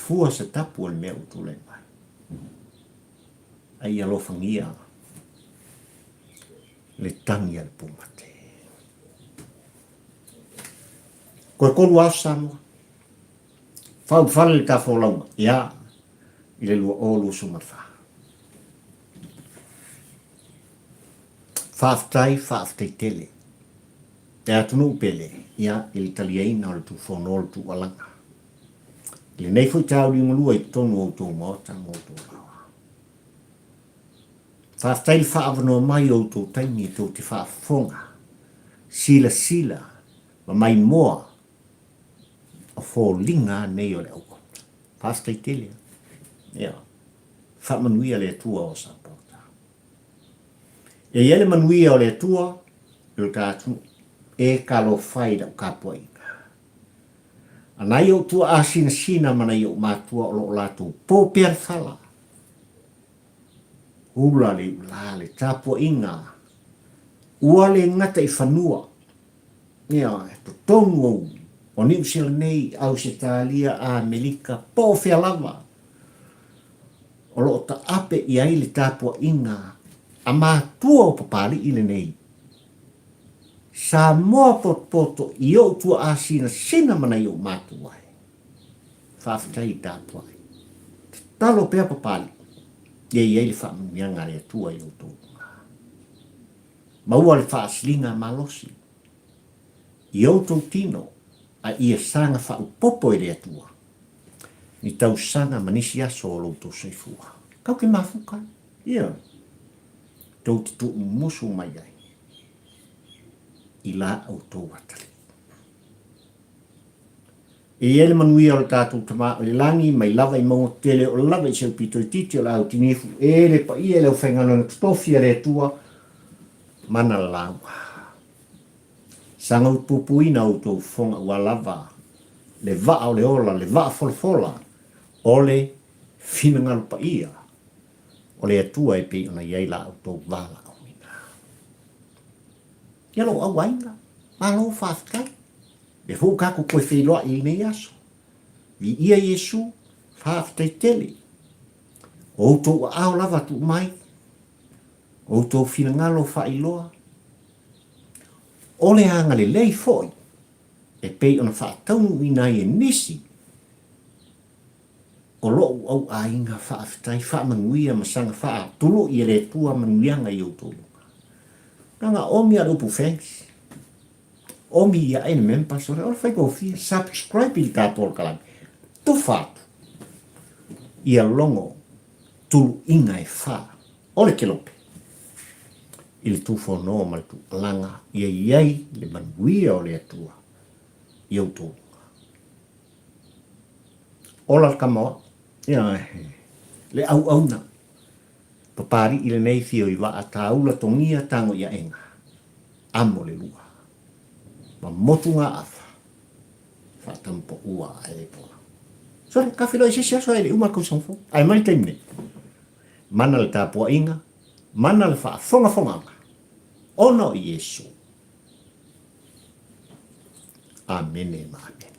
Fua se tapu le mea utu le mai. Ai alofangia le tangi al pumate. Koe kolu au Samoa. Fau fale le ka folaunga. Ia, I le lua olu sumatfa. Faaftai tele. Te atunu pele. Ia, I le taliaina o le tu fonol tu alanga. Le nei fu tau di ngulua I tonu o tō mota o tō lawa. Faaftai le faavano mai o tō taimi tō te faafonga. Sila, ma mai moa. O fō linga nei o le auko. Faaftai tele. Ia. Faamanuia le tua o sapota. E iele manuia o le tua, il kātu, e kalo faida o kapuainga. Anai o tua a sina mana I o mātua o lo lātou pōpea whala. Ula le tapuainga. Ua le ngata I whanua. Ia, to tonu o New Zealand nei, Australia, Amerika, pōwhia lava. O lo ta ape I ai le tapuainga. A mātua o papali I le nei. Samoa poto I o tua a sina mana I o mātua. Whaafitai I tātua. Talo pēa papali. Ia I le whaamianga le tua I o tō. Maua le whaaslinga malosi. I o tō tino. A ia sanga whaupopo I le tua. Ni tau sanga manisi aso o lo tō seifua. Kau ke mafuka. Ia. Tau te tō musu mai ai. I la au tō watari. E ele manuia o le tātou tama o le langi mai lava I maunga tele o lava I seu pito I titi o la au tinifu. E le pa ia le o whaingano na tutofia le tua. Mana lawa. Sanga upupuina o tō whonga ua lava. Le vaa o le ola, le vaa folfola. O le whinangalo pa ia. O le atua E pe ona iai la au tō vala. Ia lo au ainga, malo whaafitai. E fō kako koe whailoa I nei aso. Vi ia Iesu, whaafitai tele. O tō au lava tu mai. O tō whinangalo whailoa. O le hanga le lei foi. E pei ona whaataunu I nai e nisi. O lo au ainga whaafitai, whaamanuia masanga whaa. Tulo I le tua manuianga I o tō. Nanga omi a lupu thanks. Omi ia ene mempa sore. Ora whai kofia. Subscribe I tāpol kalami. Tu whātu. Ia longo. Tulu inga e whā. Ole kelope. I le tu whonoa ma le tu alanga. Ia iai le manuia o le atua. I au tō. Ola kamoa. Ia le au na. Papari I le nei fio I waa taula tongia tango ia enga. Amo le lua. Ma motu ngā afa. Whatampo ua a e pola. Sore, ka whilo I sisi aso e le uma kusangfo. Ai mai taimne. Mana le tāpua inga. Mana le wha fonga. Ono I Yesu. Amene ma amene.